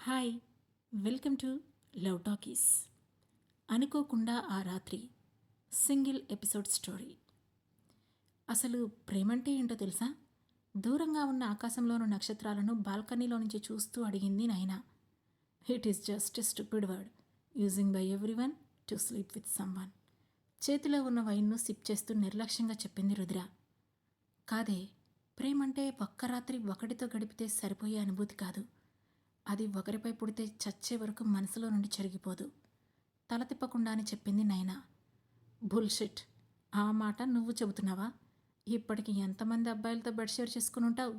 Hi, welcome to love talkies. అనుకోకుండా ఆ రాత్రి సింగిల్ ఎపిసోడ్ స్టోరీ. అసలు ప్రేమంటే ఏంటో తెలుసా? దూరంగా ఉన్న ఆకాశంలోని నక్షత్రాలను బాల్కనీలో నుంచి చూస్తూ అడిగింది నైనా. It is just a stupid word using by every one to sleep with someone. చేతిలో ఉన్న వైన్ను సిప్ చేస్తూ నిర్లక్ష్యంగా చెప్పింది రుద్ర. కాదే, ప్రేమంటే ఒక్క రాత్రి ఒకటితో గడిపితే సరిపోయే అనుభూతి కాదు. అది ఒకరిపై పుడితే చచ్చే వరకు మనసులో నుండి చెరిగిపోదు. తల తిప్పకుండానే చెప్పింది నైనా. బుల్షిట్. ఆ మాట నువ్వు చెబుతున్నావా? ఇప్పటికి ఎంతమంది అబ్బాయిలతో బెడ్ షేర్ చేసుకుని ఉంటావు?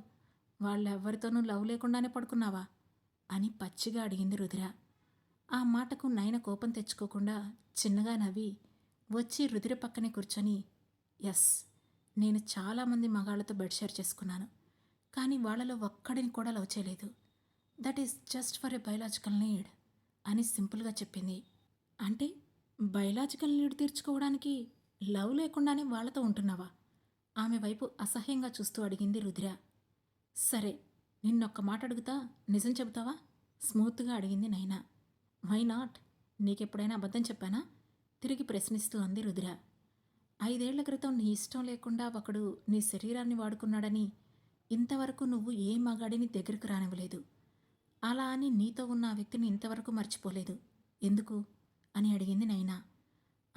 వాళ్ళెవ్వరితోనూ లవ్ లేకుండానే పడుకున్నావా అని పచ్చిగా అడిగింది రుద్ర. ఆ మాటకు నైన కోపం తెచ్చుకోకుండా చిన్నగా నవ్వి వచ్చి రుద్ర పక్కనే కూర్చొని, ఎస్, నేను చాలామంది మగాళ్లతో బెడ్ షేర్ చేసుకున్నాను, కానీ వాళ్ళలో ఒక్కడిని కూడా లవ్ చేయలేదు. That is just for a biological need అని సింపుల్గా చెప్పింది. అంటే బయలాజికల్ నీడ్ తీర్చుకోవడానికి లవ్ లేకుండానే వాళ్ళతో ఉంటున్నావా? ఆమె వైపు అసహ్యంగా చూస్తూ అడిగింది రుద్ర. సరే, నిన్నొక్క మాట అడుగుతా, నిజం చెబుతావా? స్మూత్గా అడిగింది నైనా. Why not? నీకెప్పుడైనా అబద్ధం చెప్పానా? తిరిగి ప్రశ్నిస్తూ అంది రుద్ర. 5 ఏళ్ల క్రితం నీ ఇష్టం లేకుండా ఒకడు నీ శరీరాన్ని వాడుకున్నాడని ఇంతవరకు నువ్వు ఏ మగాడిని దగ్గరకు రానివ్వలేదు. అలా అని నీతో ఉన్న ఆ వ్యక్తిని ఇంతవరకు మర్చిపోలేదు. ఎందుకు అని అడిగింది నైనా.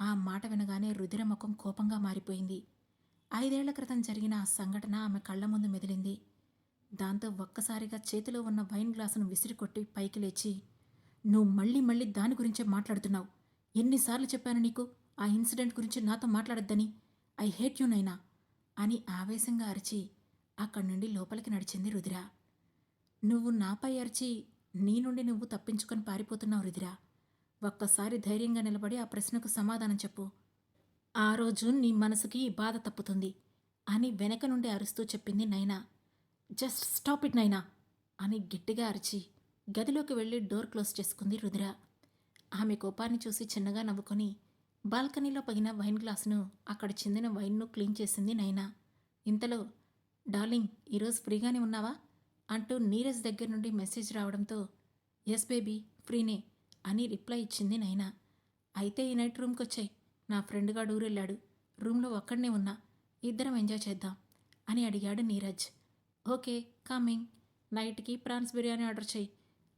ఆ మాట వినగానే రుధిర ముఖం కోపంగా మారిపోయింది. 5 ఏళ్ల క్రితం జరిగిన ఆ సంఘటన ఆమె కళ్ళ ముందు మెదిలింది. దాంతో ఒక్కసారిగా చేతిలో ఉన్న వైన్ గ్లాసును విసిరికొట్టి పైకి లేచి, నువ్వు మళ్ళీ మళ్ళీ దాని గురించే మాట్లాడుతున్నావు. ఎన్నిసార్లు చెప్పాను నీకు ఆ ఇన్సిడెంట్ గురించి నాతో మాట్లాడొద్దని? ఐ హేట్ యూ నైనా అని ఆవేశంగా అరిచి అక్కడి నుండి లోపలికి నడిచింది రుధిర. నువ్వు నాపై అరిచి నీ నుండి నువ్వు తప్పించుకొని పారిపోతున్నావు రుధిర. ఒక్కసారి ధైర్యంగా నిలబడి ఆ ప్రశ్నకు సమాధానం చెప్పు. ఆ రోజు నీ మనసుకి ఈ బాధ తప్పుతుంది అని వెనక నుండి అరుస్తూ చెప్పింది నైనా. జస్ట్ స్టాప్ ఇట్ నైనా అని గట్టిగా అరిచి గదిలోకి వెళ్ళి డోర్ క్లోజ్ చేసుకుంది రుధిర. ఆమె కోపాన్ని చూసి చిన్నగా నవ్వుకొని బాల్కనీలో పగిన వైన్ గ్లాసును అక్కడ చిందిన వైన్ను క్లీన్ చేసింది నైనా. ఇంతలో, డార్లింగ్, ఈరోజు ఫ్రీగానే ఉన్నావా అంటూ నీరజ్ దగ్గర నుండి మెసేజ్ రావడంతో, ఎస్ బేబీ, ఫ్రీనే అని రిప్లై ఇచ్చింది నైనా. అయితే ఈ నైట్ రూమ్కి వచ్చాయి. నా ఫ్రెండ్ గాడు ఊరెళ్ళాడు. రూమ్లో ఒక్కడనే ఉన్నా. ఇద్దరం ఎంజాయ్ చేద్దాం అని అడిగాడు నీరజ్. Okay, coming. నైట్కి ప్రాన్స్ బిర్యానీ ఆర్డర్ చెయ్యి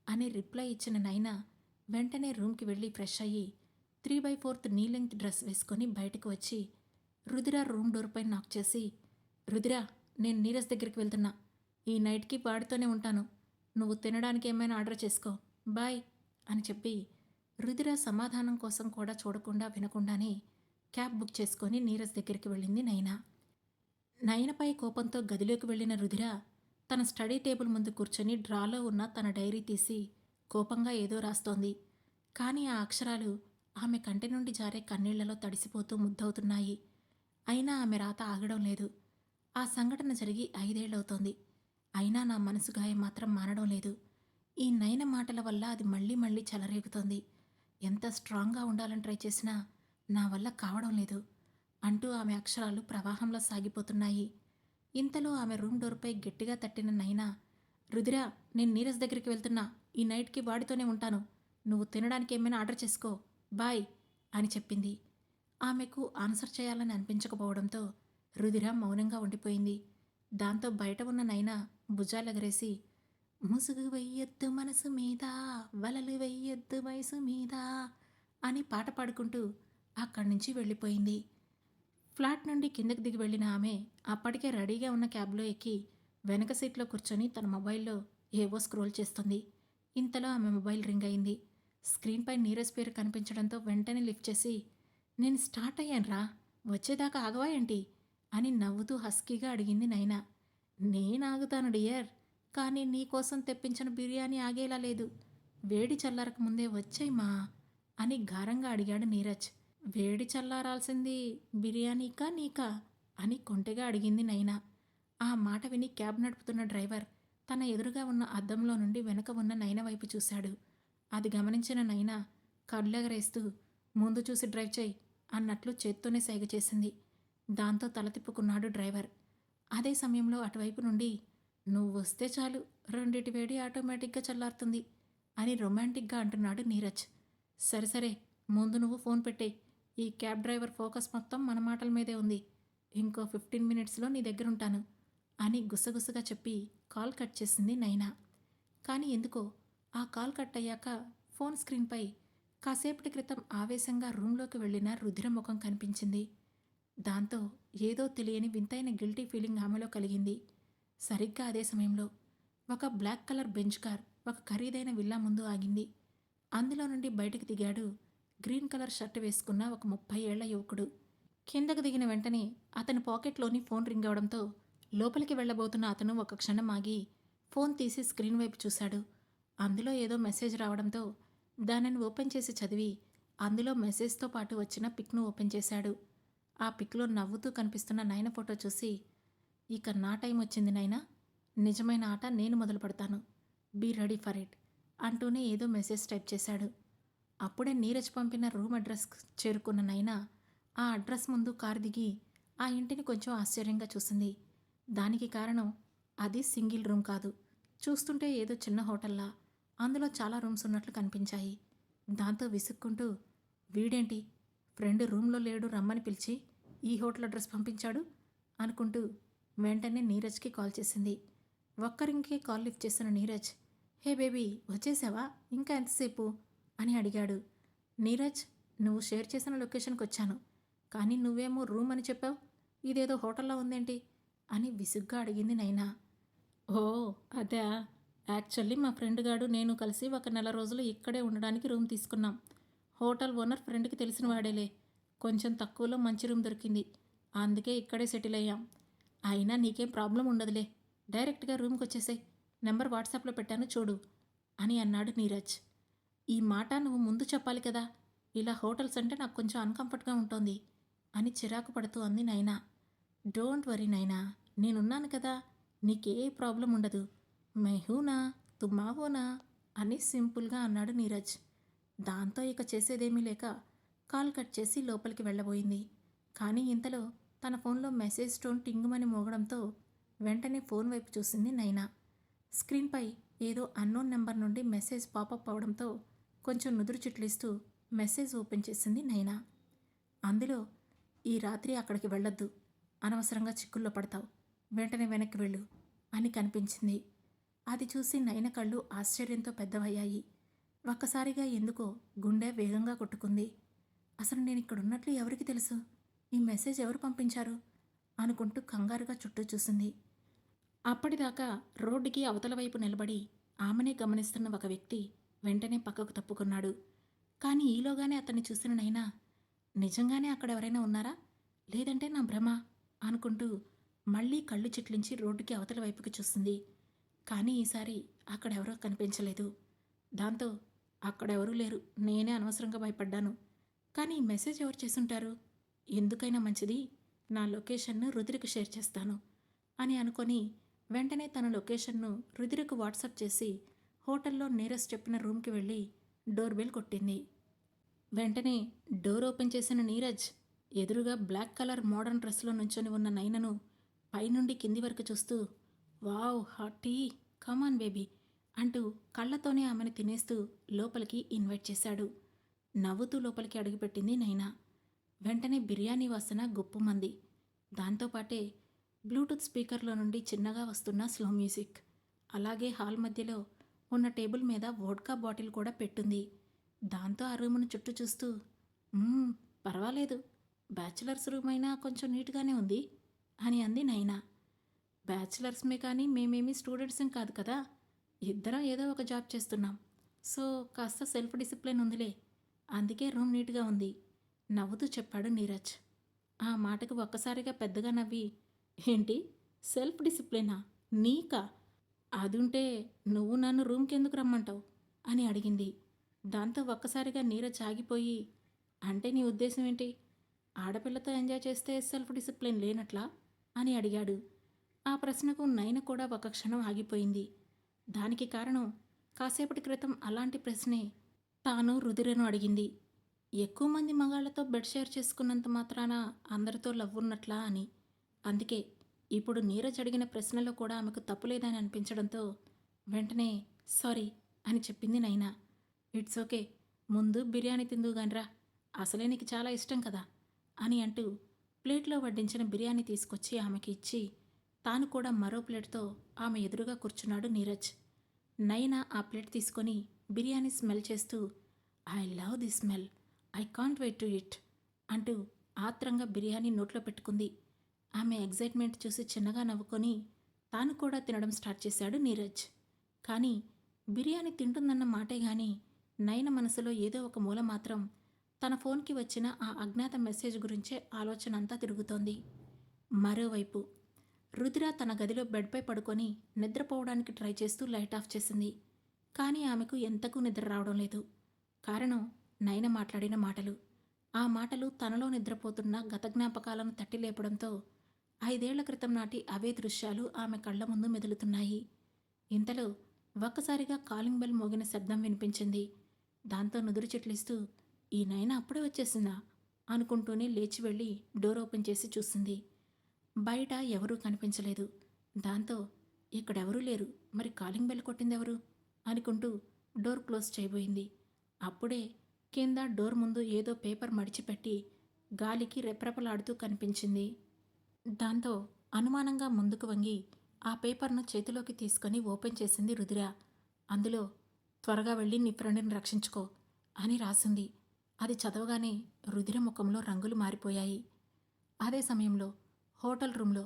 అని రిప్లై ఇచ్చిన నైనా వెంటనే రూమ్కి వెళ్ళి ఫ్రెష్ అయ్యి 3/4 నీ లెంగ్త్ డ్రెస్ వేసుకొని బయటకు వచ్చి రుధిర రూమ్ డోర్పై నాక్ చేసి, రుధిర, నేను నీరజ్ దగ్గరికి వెళ్తున్నా. ఈ నైట్కి వాడితోనే ఉంటాను. నువ్వు తినడానికి ఏమైనా ఆర్డర్ చేసుకో, బాయ్ అని చెప్పి రుధిర సమాధానం కోసం కూడా చూడకుండా వినకుండానే క్యాబ్ బుక్ చేసుకొని నీరజ్ దగ్గరికి వెళ్ళింది నైనా. నయనపై కోపంతో గదిలోకి వెళ్ళిన రుధిర తన స్టడీ టేబుల్ ముందు కూర్చొని డ్రాలో ఉన్న తన డైరీ తీసి కోపంగా ఏదో రాస్తోంది. కానీ ఆ అక్షరాలు ఆమె కంటి నుండి జారే కన్నీళ్లలో తడిసిపోతూ ముద్దవుతున్నాయి. అయినా ఆమె రాత ఆగడం లేదు. ఆ సంఘటన జరిగి 5 ఏళ్లవుతోంది. అయినా నా మనసు గాయం మాత్రం మానడం లేదు. ఈ నయన మాటల వల్ల అది మళ్ళీ మళ్ళీ చెలరేగుతోంది. ఎంత స్ట్రాంగ్గా ఉండాలని ట్రై చేసినా నా వల్ల కావడం లేదు అంటూ ఆమె అక్షరాలు ప్రవాహంలో సాగిపోతున్నాయి. ఇంతలో ఆమె రూమ్ డోర్పై గట్టిగా తట్టిన నైనా, రుధిర, నేను నీరజ్ దగ్గరికి వెళ్తున్నా. ఈ నైట్కి వాడితోనే ఉంటాను. నువ్వు తినడానికి ఏమైనా ఆర్డర్ చేసుకో, బాయ్ అని చెప్పింది. ఆమెకు ఆన్సర్ చేయాలని అనిపించకపోవడంతో రుధిర మౌనంగా ఉండిపోయింది. దాంతో బయట ఉన్న నైనా భుజాలెగరేసి, ముసుగు వెయ్యొద్దు మనసు మీద, వలలు వెయ్యొద్దు వయసు మీద అని పాట పాడుకుంటూ అక్కడి నుంచి వెళ్ళిపోయింది. ఫ్లాట్ నుండి కిందకి దిగి వెళ్ళిన ఆమె అప్పటికే రెడీగా ఉన్న క్యాబ్లో ఎక్కి వెనక సీట్లో కూర్చొని తన మొబైల్లో ఏవో స్క్రోల్ చేస్తుంది. ఇంతలో ఆమె మొబైల్ రింగ్ అయింది. స్క్రీన్పై నీరజ్ పేరు కనిపించడంతో వెంటనే లిఫ్ట్ చేసి, నేను స్టార్ట్ అయ్యానురా, వచ్చేదాకా ఆగవా ఏంటి అని నవ్వుతూ హస్కీగా అడిగింది నైనా. నేనాగుతాను డియర్, కానీ నీకోసం తెప్పించిన బిర్యానీ ఆగేలా లేదు. వేడి చల్లారక ముందే వచ్చేయమా అని గారంగా అడిగాడు నీరజ్. వేడి చల్లారాల్సింది బిర్యానీకా నీకా అని కొంటెగా అడిగింది నైనా. ఆ మాట విని క్యాబ్ నడుపుతున్న డ్రైవర్ తన ఎదురుగా ఉన్న అద్దంలో నుండి వెనక ఉన్న నైన వైపు చూశాడు. అది గమనించిన నైనా కళ్ళెగరేస్తూ, ముందు చూసి డ్రైవ్ చేయి అన్నట్లు చేత్తోనే సైగ చేసింది. దాంతో తల తిప్పుకున్నాడు డ్రైవర్. అదే సమయంలో అటువైపు నుండి, నువ్వు వస్తే చాలు, రెండిటి వేడి ఆటోమేటిక్గా చల్లారుతుంది అని రొమాంటిక్గా అంటున్నాడు నీరజ్. సరే సరే, ముందు నువ్వు ఫోన్ పెట్టే. ఈ క్యాబ్ డ్రైవర్ ఫోకస్ మొత్తం మన మాటల మీదే ఉంది. ఇంకో 15 మినిట్స్లో నీ దగ్గరుంటాను అని గుసగుసగా చెప్పి కాల్ కట్ చేసింది నైనా. కానీ ఎందుకో ఆ కాల్ కట్ అయ్యాక ఫోన్ స్క్రీన్పై కాసేపటి క్రితం ఆవేశంగా రూంలోకి వెళ్ళిన రుధిర ముఖం కనిపించింది. దాంతో ఏదో తెలియని వింతైన గిల్టీ ఫీలింగ్ ఆమెలో కలిగింది. సరిగ్గా అదే సమయంలో ఒక బ్లాక్ కలర్ బెంచ్ కార్ ఒక ఖరీదైన విల్లా ముందు ఆగింది. అందులో నుండి బయటకు దిగాడు గ్రీన్ కలర్ షర్ట్ వేసుకున్న ఒక 30 ఏళ్ల యువకుడు. కిందకు దిగిన వెంటనే అతని పాకెట్లోని ఫోన్ రింగ్ అవడంతో లోపలికి వెళ్ళబోతున్న అతను ఒక క్షణం ఆగి ఫోన్ తీసి స్క్రీన్ వైపు చూశాడు. అందులో ఏదో మెసేజ్ రావడంతో దానిని ఓపెన్ చేసి చదివి అందులో మెసేజ్తో పాటు వచ్చిన పిక్ను ఓపెన్ చేశాడు. ఆ పిక్లో నవ్వుతూ కనిపిస్తున్న నయన ఫోటో చూసి, ఇక నా టైం వచ్చింది నైనా, నిజమైన ఆట నేను మొదలు పెడతాను, బీ రెడీ ఫర్ ఇట్ అంటూనే ఏదో మెసేజ్ టైప్ చేశాడు. అప్పుడే నీరజ్ పంపిన రూమ్ అడ్రస్ చేరుకున్న నైనా ఆ అడ్రస్ ముందు కారు దిగి ఆ ఇంటిని కొంచెం ఆశ్చర్యంగా చూసింది. దానికి కారణం అది సింగిల్ రూమ్ కాదు. చూస్తుంటే ఏదో చిన్న హోటల్లా అందులో చాలా రూమ్స్ ఉన్నట్లు కనిపించాయి. దాంతో విసుక్కుంటూ, వీడేంటి ఫ్రెండ్ రూమ్లో లేడు రమ్మని పిలిచి ఈ హోటల్ అడ్రస్ పంపించాడు అనుకుంటూ వెంటనే నీరజ్కి కాల్ చేసింది. ఒక్కరింకే కాల్ లిఫ్ట్ చేసిన నీరజ్, హే బేబీ వచ్చేసావా, ఇంకా ఎంతసేపు అని అడిగాడు. నీరజ్, నువ్వు షేర్ చేసిన లొకేషన్కి వచ్చాను, కానీ నువ్వేమో రూమ్ అని చెప్పావు, ఇదేదో హోటల్లో ఉందేంటి అని విసుగ్గా అడిగింది నైనా. ఓ అదే, యాక్చువల్లీ మా ఫ్రెండ్ గాడు నేను కలిసి ఒక నెల రోజులు ఇక్కడే ఉండడానికి రూమ్ తీసుకున్నాం. హోటల్ ఓనర్ ఫ్రెండ్కి తెలిసిన వాడేలే, కొంచెం తక్కువలో మంచి రూమ్ దొరికింది, అందుకే ఇక్కడే సెటిల్ అయ్యాం. అయినా నీకేం ప్రాబ్లం ఉండదులే, డైరెక్ట్గా రూమ్కి వచ్చేసాయి, నెంబర్ వాట్సాప్లో పెట్టాను చూడు అని అన్నాడు నీరజ్. ఈ మాట నువ్వు ముందు చెప్పాలి కదా, ఇలా హోటల్స్ అంటే నాకు కొంచెం అన్కంఫర్ట్గా ఉంటుంది అని చిరాకు పడుతూ అంది నైనా. డోంట్ వరీ నైనా, నేనున్నాను కదా, నీకే ప్రాబ్లం ఉండదు, మెహూనా తుమ్మావోనా అని సింపుల్గా అన్నాడు నీరజ్. దాంతో ఇక చేసేదేమీ లేక కాల్ కట్ చేసి లోపలికి వెళ్ళబోయింది. కానీ ఇంతలో తన ఫోన్లో మెసేజ్ టోన్ టింగుమని మోగడంతో వెంటనే ఫోన్ వైపు చూసింది నైనా. స్క్రీన్పై ఏదో అన్నోన్ నెంబర్ నుండి మెసేజ్ పాపప్ అవడంతో కొంచెం నుదురు చిట్లిస్తూ మెసేజ్ ఓపెన్ చేసింది నైనా. అందులో, ఈ రాత్రి అక్కడికి వెళ్ళొద్దు, అనవసరంగా చిక్కుల్లో పడతావు, వెంటనే వెనక్కి వెళ్ళు అని కనిపించింది. అది చూసి నయన కళ్ళు ఆశ్చర్యంతో పెద్దవయ్యాయి. ఒక్కసారిగా ఎందుకో గుండె వేగంగా కొట్టుకుంది. అసలు నేను ఇక్కడున్నట్లు ఎవరికి తెలుసు, ఈ మెసేజ్ ఎవరు పంపించారు అనుకుంటూ కంగారుగా చుట్టూ చూసింది. అప్పటిదాకా రోడ్డుకి అవతల వైపు నిలబడి ఆమెనే గమనిస్తున్న ఒక వ్యక్తి వెంటనే పక్కకు తప్పుకున్నాడు. కానీ ఈలోగానే అతన్ని చూసిన నైనా, నిజంగానే అక్కడ ఎవరైనా ఉన్నారా, లేదంటే నా భ్రమ అనుకుంటూ మళ్ళీ కళ్ళు చిట్లించి రోడ్డుకి అవతల వైపుకి చూసింది. కానీ ఈసారి అక్కడెవరో కనిపించలేదు. దాంతో అక్కడెవరూ లేరు, నేనే అనవసరంగా భయపడ్డాను. కానీ ఈ మెసేజ్ ఎవరు చేసుంటారు, ఎందుకైనా మంచిది నా లొకేషన్ను రుదిరికి షేర్ చేస్తాను అని అనుకొని వెంటనే తన లొకేషన్ను రుదిరకు వాట్సాప్ చేసి హోటల్లో నీరజ్ చెప్పిన రూమ్కి వెళ్ళి డోర్ బెల్ కొట్టింది. వెంటనే డోర్ ఓపెన్ చేసిన నీరజ్ ఎదురుగా బ్లాక్ కలర్ మోడర్న్ డ్రెస్లో నుంచొని ఉన్న నైనను పైనుండి కింది వరకు చూస్తూ, వావ్ హాటీ, కమాన్ బేబీ అంటూ కళ్ళతోనే ఆమెను తినేస్తూ లోపలికి ఇన్వైట్ చేశాడు. నవ్వుతూ లోపలికి అడుగుపెట్టింది నైనా. వెంటనే బిర్యానీ వాసన గుప్పుమంది. దాంతోపాటే బ్లూటూత్ స్పీకర్లో నుండి చిన్నగా వస్తున్న స్లో మ్యూజిక్. అలాగే హాల్ మధ్యలో ఉన్న టేబుల్ మీద వోడ్కా బాటిల్ కూడా పెట్టుంది. దాంతో ఆ రూమును చుట్టూ చూస్తూ, పర్వాలేదు, బ్యాచిలర్స్ రూమ్ అయినా కొంచెం నీట్గానే ఉంది అని అంది నైనా. బ్యాచిలర్స్మే కానీ మేమేమీ స్టూడెంట్స్ని కాదు కదా, ఇద్దరం ఏదో ఒక జాబ్ చేస్తున్నాం, సో కాస్త సెల్ఫ్ డిసిప్లిన్ ఉందిలే, అందుకే రూమ్ నీట్గా ఉంది నవ్వుతూ చెప్పాడు నీరజ్. ఆ మాటకు ఒక్కసారిగా పెద్దగా నవ్వి, ఏంటి సెల్ఫ్ డిసిప్లినా నీకా, అది ఉంటే నువ్వు నన్ను రూమ్కి ఎందుకు రమ్మంటావు అని అడిగింది. దాంతో ఒక్కసారిగా నీరజ్ ఆగిపోయి, అంటే నీ ఉద్దేశం ఏంటి, ఆడపిల్లతో ఎంజాయ్ చేస్తే సెల్ఫ్ డిసిప్లిన్ లేనట్లా అని అడిగాడు. ఆ ప్రశ్నకు నయన కూడా ఒక క్షణం ఆగిపోయింది. దానికి కారణం కాసేపటి క్రితం అలాంటి ప్రశ్నే తాను రుదిరను అడిగింది. ఎక్కువ మంది మగాళ్లతో బెడ్ షేర్ చేసుకున్నంత మాత్రాన అందరితో లవ్ ఉన్నట్లా అని. అందుకే ఇప్పుడు నీరజ్ అడిగిన ప్రశ్నలో కూడా ఆమెకు తప్పులేదని అనిపించడంతో వెంటనే సారీ అని చెప్పింది నైనా. ఇట్స్ ఓకే, ముందు బిర్యానీ తిందువుగానిరా, అసలే నీకు చాలా ఇష్టం కదా అని అంటూ ప్లేట్లో వడ్డించిన బిర్యానీ తీసుకొచ్చి ఆమెకి ఇచ్చి తాను కూడా మరో ప్లేట్తో ఆమె ఎదురుగా కూర్చున్నాడు నీరజ్. నైనా ఆ ప్లేట్ తీసుకొని బిర్యానీ స్మెల్ చేస్తూ I love the smell, I can't wait to it అంటూ ఆత్రంగా బిర్యానీ నోట్లో పెట్టుకుంది. ఆమె ఎగ్జైట్మెంట్ చూసి చిన్నగా నవ్వుకొని తాను కూడా తినడం స్టార్ట్ చేశాడు నీరజ్. కానీ బిర్యానీ తింటుందన్న మాటే గాని నయన మనసులో ఏదో ఒక మూల మాత్రం తన ఫోన్కి వచ్చిన ఆ అజ్ఞాత మెసేజ్ గురించే ఆలోచన అంతా తిరుగుతోంది. మరోవైపు రుద్ర తన గదిలో బెడ్పై పడుకొని నిద్రపోవడానికి ట్రై చేస్తూ లైట్ ఆఫ్ చేసింది. కానీ ఆమెకు ఎంతకు నిద్ర రావడం లేదు. కారణం నయన మాట్లాడిన మాటలు. ఆ మాటలు తనలో నిద్రపోతున్న గత జ్ఞాపకాలను తట్టి లేపడంతో 5 ఏళ్ల క్రితం నాటి అవే దృశ్యాలు ఆమె కళ్ల ముందు మెదులుతున్నాయి. ఇంతలో ఒక్కసారిగా కాలింగ్ బెల్ మోగిన శబ్దం వినిపించింది. దాంతో నుదురు చిట్లిస్తూ ఈ నయన అప్పుడే వచ్చేసిందా అనుకుంటూనే లేచి వెళ్ళి డోర్ ఓపెన్ చేసి చూసింది. బయట ఎవరూ కనిపించలేదు. దాంతో ఇక్కడెవరూ లేరు, మరి కాలింగ్ బెల్ కొట్టిందెవరు అనుకుంటూ డోర్ క్లోజ్ చేయబోయింది. అప్పుడే కింద డోర్ ముందు ఏదో పేపర్ మడిచిపెట్టి గాలికి రెప్రెపలాడుతూ కనిపించింది. దాంతో అనుమానంగా ముందుకు వంగి ఆ పేపర్ను చేతిలోకి తీసుకొని ఓపెన్ చేసింది రుదిర. అందులో త్వరగా వెళ్ళి నీ ఫ్రెండ్ని రక్షించుకో అని రాసింది. అది చదవగానే రుదిర ముఖంలో రంగులు మారిపోయాయి. అదే సమయంలో హోటల్ రూమ్లో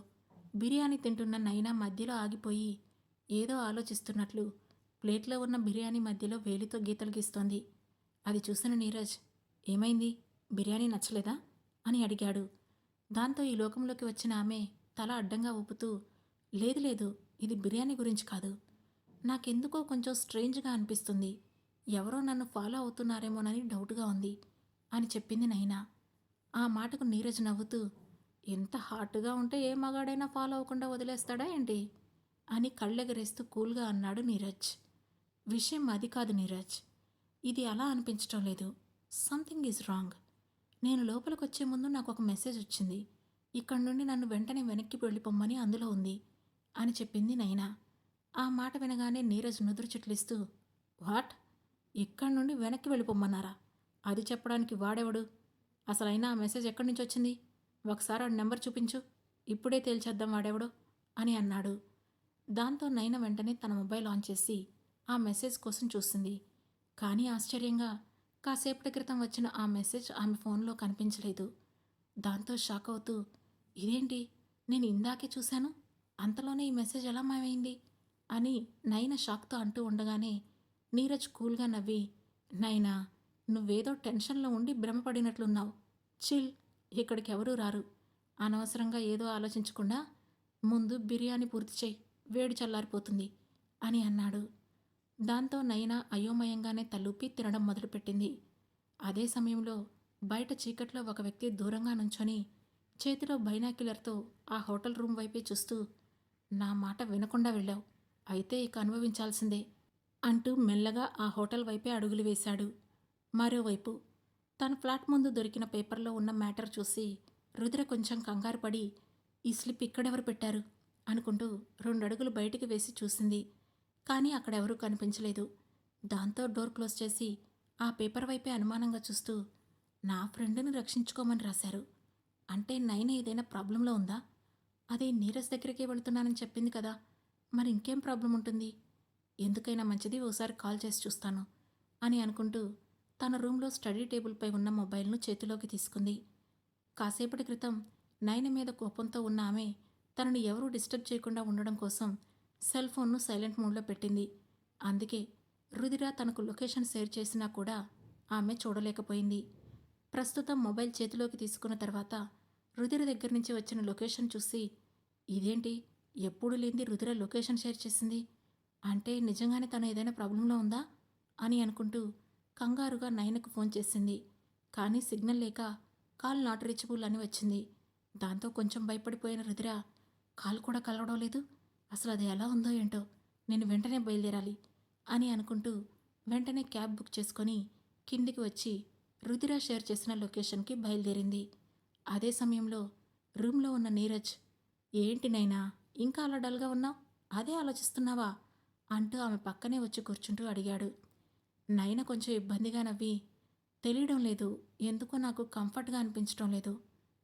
బిర్యానీ తింటున్న నైనా మధ్యలో ఆగిపోయి ఏదో ఆలోచిస్తున్నట్లు ప్లేట్లో ఉన్న బిర్యానీ మధ్యలో వేలితో గీతలు గీస్తోంది. అది చూసిన నీరజ్ ఏమైంది, బిర్యానీ నచ్చలేదా అని అడిగాడు. దాంతో ఈ లోకంలోకి వచ్చిన ఆమె తల అడ్డంగా ఊపుతూ లేదు లేదు, ఇది బిర్యానీ గురించి కాదు, నాకెందుకో కొంచెం స్ట్రేంజ్గా అనిపిస్తుంది, ఎవరో నన్ను ఫాలో అవుతున్నారేమోనని డౌట్గా ఉంది అని చెప్పింది నైనా. ఆ మాటకు నీరజ్ నవ్వుతూ ఎంత హార్ట్గా ఉంటే ఏ మగాడైనా ఫాలో అవ్వకుండా వదిలేస్తాడా ఏంటి అని కళ్ళెగరేస్తూ కూల్గా అన్నాడు నీరజ్. విషయం అది కాదు నీరజ్, ఇది అలా అనిపించటం లేదు, సంథింగ్ ఈజ్ రాంగ్. నేను లోపలికొచ్చే ముందు నాకు ఒక మెసేజ్ వచ్చింది, ఇక్కడి నుండి నన్ను వెంటనే వెనక్కి వెళ్ళిపోమ్మని అందులో ఉంది అని చెప్పింది నైనా. ఆ మాట వినగానే నీరజ్ నుదురు చిట్లిస్తూ వాట్, ఇక్కడి నుండి వెనక్కి వెళ్ళిపోమ్మన్నారా? అది చెప్పడానికి వాడెవడు? అసలైనా ఆ మెసేజ్ ఎక్కడి నుంచి వచ్చింది? ఒకసారి ఆ నెంబర్ చూపించు, ఇప్పుడే తేల్చేద్దాం వాడెవడో అని అన్నాడు. దాంతో నైనా వెంటనే తన మొబైల్ ఆన్ చేసి ఆ మెసేజ్ కోసం చూసింది. కానీ ఆశ్చర్యంగా కాసేపటి క్రితం వచ్చిన ఆ మెసేజ్ ఆమె ఫోన్లో కనిపించలేదు. దాంతో షాక్ అవుతూ ఇదేంటి, నేను ఇందాకే చూశాను, అంతలోనే ఈ మెసేజ్ ఎలా మాయమైంది అని నైనా షాక్తో అంటూ ఉండగానే నీరజ్ కూల్గా నవ్వి నైనా, నువ్వేదో టెన్షన్లో ఉండి భ్రమపడినట్లున్నావు, చిల్, ఇక్కడికి ఎవరూ రారు, అనవసరంగా ఏదో ఆలోచించకుండా ముందు బిర్యానీ పూర్తి చేయి, వేడి చల్లారిపోతుంది అని అన్నాడు. దాంతో నైనా అయోమయంగానే తలూపి తినడం మొదలుపెట్టింది. అదే సమయంలో బయట చీకట్లో ఒక వ్యక్తి దూరంగా నుంచొని చేతిలో బైనాక్యులర్తో ఆ హోటల్ రూమ్ వైపే చూస్తూ నా మాట వినకుండా వెళ్ళావు, అయితే ఇక అనుభవించాల్సిందే అంటూ మెల్లగా ఆ హోటల్ వైపే అడుగులు వేశాడు. మరోవైపు తన ఫ్లాట్ ముందు దొరికిన పేపర్లో ఉన్న మ్యాటర్ చూసి రుద్ర కొంచెం కంగారు పడి ఈ స్లిప్ ఇక్కడెవరు పెట్టారు అనుకుంటూ 2 అడుగులు బయటికి వేసి చూసింది. కానీ అక్కడెవరూ కనిపించలేదు. దాంతో డోర్ క్లోజ్ చేసి ఆ పేపర్ వైపే అనుమానంగా చూస్తూ నా ఫ్రెండ్ని రక్షించుకోమని రాశారు, అంటే నైనా ఏదైనా ప్రాబ్లంలో ఉందా? అది నీరజ్ దగ్గరికే వెళుతున్నానని చెప్పింది కదా, మరి ఇంకేం ప్రాబ్లం ఉంటుంది? ఎందుకైనా మంచిది ఓసారి కాల్ చేసి చూస్తాను అని అనుకుంటూ తన రూమ్లో స్టడీ టేబుల్పై ఉన్న మొబైల్ను చేతిలోకి తీసుకుంది. కాసేపటి క్రితం నైన మీద కోపంతో ఉన్న ఆమె తనని ఎవరూ డిస్టర్బ్ చేయకుండా ఉండడం కోసం సెల్ ఫోన్ను సైలెంట్ మోడ్లో పెట్టింది. అందుకే రుదిర తనకు లొకేషన్ షేర్ చేసినా కూడా ఆమె చూడలేకపోయింది. ప్రస్తుతం మొబైల్ చేతిలోకి తీసుకున్న తర్వాత రుదిర దగ్గర నుంచి వచ్చిన లొకేషన్ చూసి ఇదేంటి, ఎప్పుడు లేనిది రుదిర లొకేషన్ షేర్ చేసింది, అంటే నిజంగానే తను ఏదైనా ప్రాబ్లంలో ఉందా అని అనుకుంటూ కంగారుగా నైనకు ఫోన్ చేసింది. కానీ సిగ్నల్ లేక కాల్ నాట్ రీచబుల్ అని వచ్చింది. దాంతో కొంచెం భయపడిపోయిన రుదిర కాల్ కూడా కలవడం లేదు, అసలు అది ఎలా ఉందో ఏంటో, నేను వెంటనే బయలుదేరాలి అని అనుకుంటూ వెంటనే క్యాబ్ బుక్ చేసుకొని కిందికి వచ్చి రుదిర షేర్ చేసిన లొకేషన్కి బయలుదేరింది. అదే సమయంలో రూమ్లో ఉన్న నీరజ్ ఏంటి నైనా ఇంకా అలా డల్గా ఉన్నావు, అదే ఆలోచిస్తున్నావా అంటూ ఆమె పక్కనే వచ్చి కూర్చుంటూ అడిగాడు. నయన కొంచెం ఇబ్బందిగా నవ్వి, తెలియడం లేదు, ఎందుకో నాకు కంఫర్ట్గా అనిపించడం లేదు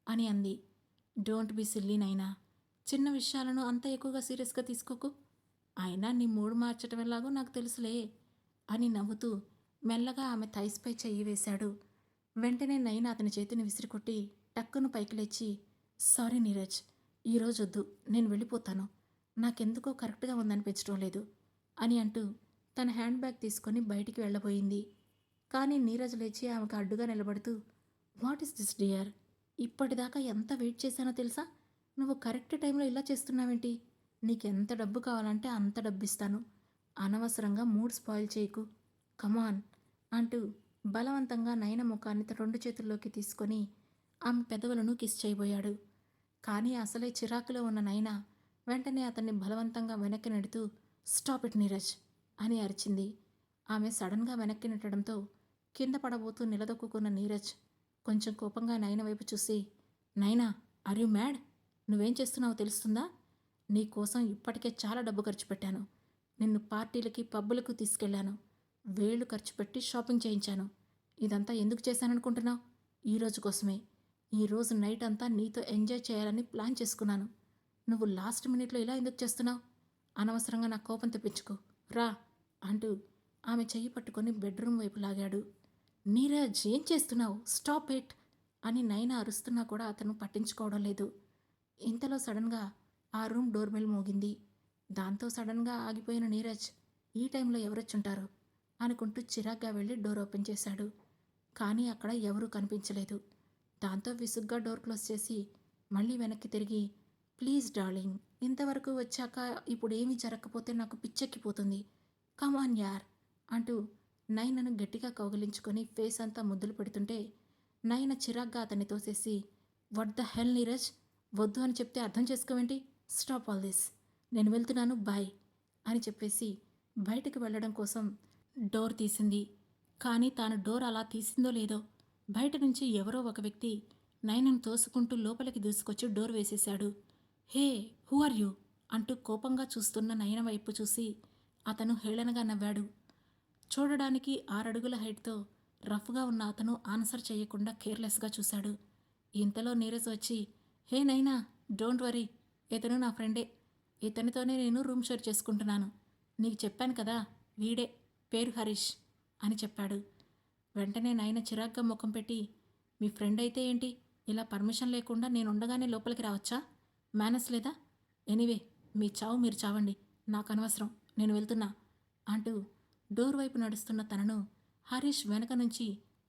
అని అంది. డోంట్ బి సిల్లీ నైనా, చిన్న విషయాలను అంత ఎక్కువగా సీరియస్గా తీసుకోకు. అయినా నీ మూడు మార్చటం ఎలాగో నాకు తెలుసులే అని నవ్వుతూ మెల్లగా ఆమె థైస్పై చెయ్యి వేశాడు. వెంటనే నైనా అతని చేతిని విసిరికొట్టి టక్కును పైకి లేచి, సారీ నీరజ్, ఈరోజు వద్దు, నేను వెళ్ళిపోతాను, నాకెందుకో కరెక్ట్గా ఉందనిపించడం లేదు అని అంటూ తన హ్యాండ్ బ్యాగ్ తీసుకొని బయటికి వెళ్ళబోయింది. కానీ నీరజ్ లేచి ఆమెకు అడ్డుగా నిలబడుతూ, వాట్ ఈస్ దిస్ డియర్, ఇప్పటిదాకా ఎంత వెయిట్ చేశానో తెలుసా, నువ్వు కరెక్ట్ టైంలో ఇలా చేస్తున్నావేంటి, నీకెంత డబ్బు కావాలంటే అంత డబ్బు ఇస్తాను, అనవసరంగా మూడ్ స్పాయిల్ చేయకు, కమాన్ అంటూ బలవంతంగా నయన ముఖాన్ని తన రెండు చేతుల్లోకి తీసుకొని ఆమె పెదవులను కిస్ చేయబోయాడు. కానీ అసలే చిరాకులో ఉన్న నయన వెంటనే అతన్ని బలవంతంగా వెనక్కి నెడుతూ, స్టాప్ ఇట్ నీరజ్ అని అరిచింది. ఆమె సడన్గా వెనక్కి నెట్టడంతో కింద పడబోతూ నిలదొక్కున్న నీరజ్ కొంచెం కోపంగా నయన వైపు చూసి, నైనా, ఆర్ యు మ్యాడ్, నువ్వేం చేస్తున్నావో తెలుస్తుందా, నీ కోసం ఇప్పటికే చాలా డబ్బు ఖర్చు పెట్టాను, నిన్ను పార్టీలకి పబ్బులకు తీసుకెళ్లాను, వేళ్లు ఖర్చు పెట్టి షాపింగ్ చేయించాను, ఇదంతా ఎందుకు చేశాననుకుంటున్నావు, ఈరోజు కోసమే, ఈరోజు నైట్ అంతా నీతో ఎంజాయ్ చేయాలని ప్లాన్ చేసుకున్నాను, నువ్వు లాస్ట్ మినిట్లో ఇలా ఎందుకు చేస్తున్నావు, అనవసరంగా నా కోపం తెప్పించుకో, రా అంటూ ఆమె చెయ్యి పట్టుకొని బెడ్రూమ్ వైపు లాగాడు. నీరజ్, ఏం చేస్తున్నావు, స్టాప్ ఇట్ అని నైనా అరుస్తున్నా కూడా అతను పట్టించుకోవడం లేదు. ఇంతలో సడన్గా ఆ రూమ్ డోర్ బెల్ మోగింది. దాంతో సడన్గా ఆగిపోయిన నీరజ్, ఈ టైంలో ఎవరొచ్చుంటారు అనుకుంటూ చిరాగ్గా వెళ్ళి డోర్ ఓపెన్ చేశాడు. కానీ అక్కడ ఎవరూ కనిపించలేదు. దాంతో విసుగ్గా డోర్ క్లోజ్ చేసి మళ్ళీ వెనక్కి తిరిగి, ప్లీజ్ డార్లింగ్, ఇంతవరకు వచ్చాక ఇప్పుడు ఏమీ జరగకపోతే నాకు పిచ్చెక్కిపోతుంది, కమాన్ యార్ అంటూ నయనను గట్టిగా కౌగిలించుకొని ఫేస్ అంతా ముద్దులు పెడుతుంటే నయన చిరాగ్గా అతన్ని తోసేసి, వాట్ ద హెల్ నీరజ్, వద్దు అని చెప్తే అర్థం చేసుకోవేంటి, స్టాప్ ఆల్ దిస్, నేను వెళ్తున్నాను, బాయ్ అని చెప్పేసి బయటకు వెళ్ళడం కోసం డోర్ తీసింది. కానీ తాను డోర్ అలా తీసిందో లేదో బయట నుంచి ఎవరో ఒక వ్యక్తి నయనను తోసుకుంటూ లోపలికి దూసుకొచ్చి డోర్ వేసేశాడు. హే, హూ ఆర్ యూ అంటూ కోపంగా చూస్తున్న నయన వైపు చూసి అతను హేళనగా నవ్వాడు. చూడడానికి 6 అడుగుల హైట్తో రఫ్గా ఉన్న అతను ఆన్సర్ చేయకుండా కేర్లెస్గా చూశాడు. ఇంతలో నీరజ్ వచ్చి, హే నైనా, డోంట్ వరీ, ఇతను నా ఫ్రెండే, ఇతనితోనే నేను రూమ్ షేర్ చేసుకుంటున్నాను, నీకు చెప్పాను కదా, వీడే, పేరు హరీష్ అని చెప్పాడు. వెంటనే నైనా చిరాగ్గా ముఖం పెట్టి, మీ ఫ్రెండ్ అయితే ఏంటి, ఇలా పర్మిషన్ లేకుండా నేను ఉండగానే లోపలికి రావచ్చా, మేనస్ లేదా, ఎనీవే మీ చావు మీరు చావండి, నాకు అనవసరం, నేను వెళ్తున్నా అంటూ డోర్ వైపు నడుస్తున్న తనను హరీష్ వెనక నుంచి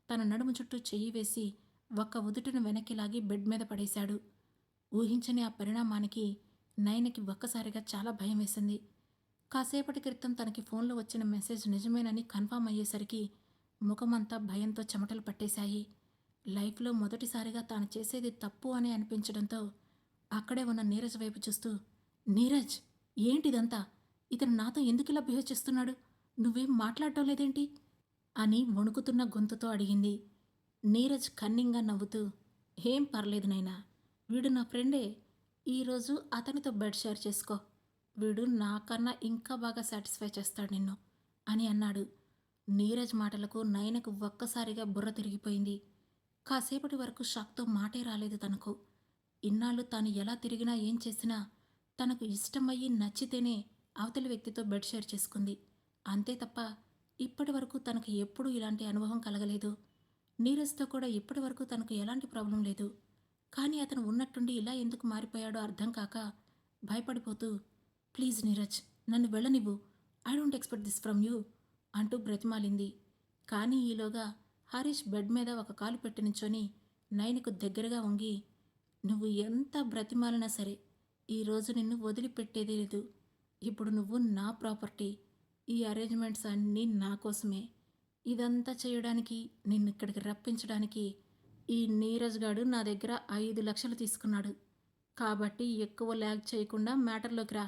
తన నడుము చుట్టూ చెయ్యి వేసి ఒక్క ఉదుటిన వెనక్కి లాగి బెడ్ మీద పడేశాడు. ఊహించని ఆ పరిణామానికి నయనకి ఒక్కసారిగా చాలా భయం వేసింది. కాసేపటి క్రితం తనకి ఫోన్లో వచ్చిన మెసేజ్ నిజమేనని కన్ఫామ్ అయ్యేసరికి ముఖమంతా భయంతో చెమటలు పట్టేశాయి. లైఫ్లో మొదటిసారిగా తాను చేసేది తప్పు అని అనిపించడంతో అక్కడే ఉన్న నీరజ్ వైపు చూస్తూ, నీరజ్, ఏంటిదంతా, ఇతను నాతో ఎందుకు ఇలా బిహేవ్ చేస్తున్నాడు, నువ్వేం మాట్లాడటం లేదేంటి అని వణుకుతున్న గొంతుతో అడిగింది. నీరజ్ కన్నింగా నవ్వుతూ, ఏం పర్లేదు నైనా, వీడు నా ఫ్రెండే, ఈరోజు అతనితో బెడ్ షేర్ చేసుకో, వీడు నాకన్నా ఇంకా బాగా సాటిస్ఫై చేస్తాడు నిన్ను అని అన్నాడు. నీరజ్ మాటలకు నయనకు ఒక్కసారిగా బుర్ర తిరిగిపోయింది. కాసేపటి వరకు షాక్తో మాటే రాలేదు తనకు. ఇన్నాళ్ళు తాను ఎలా తిరిగినా ఏం చేసినా తనకు ఇష్టమయ్యి నచ్చితేనే అవతలి వ్యక్తితో బెడ్ షేర్ చేసుకుంది, అంతే తప్ప ఇప్పటి వరకు తనకు ఎప్పుడూ ఇలాంటి అనుభవం కలగలేదు. నీరజ్తో కూడా ఇప్పటి వరకు తనకు ఎలాంటి ప్రాబ్లం లేదు. కానీ అతను ఉన్నట్టుండి ఇలా ఎందుకు మారిపోయాడో అర్థం కాక భయపడిపోతూ, ప్లీజ్ నీరజ్, నన్ను వెళ్ళనివ్వు, I don't expect this from you అంటూ బ్రతిమాలింది. కానీ ఈలోగా హరీష్ బెడ్ మీద ఒక కాలు పెట్టి నించొని నయనకు దగ్గరగా వంగి, నువ్వు ఎంత బ్రతిమాలినా సరే ఈరోజు నిన్ను వదిలిపెట్టేదే లేదు, ఇప్పుడు నువ్వు నా ప్రాపర్టీ, ఈ అరేంజ్మెంట్స్ అన్నీ నా కోసమే, ఇదంతా చేయడానికి నిన్ను ఇక్కడికి రప్పించడానికి ఈ నీరజ్ గాడు నా దగ్గర 5 లక్షలు తీసుకున్నాడు, కాబట్టి ఎక్కువ ల్యాగ్ చేయకుండా మ్యాటర్లోకి రా,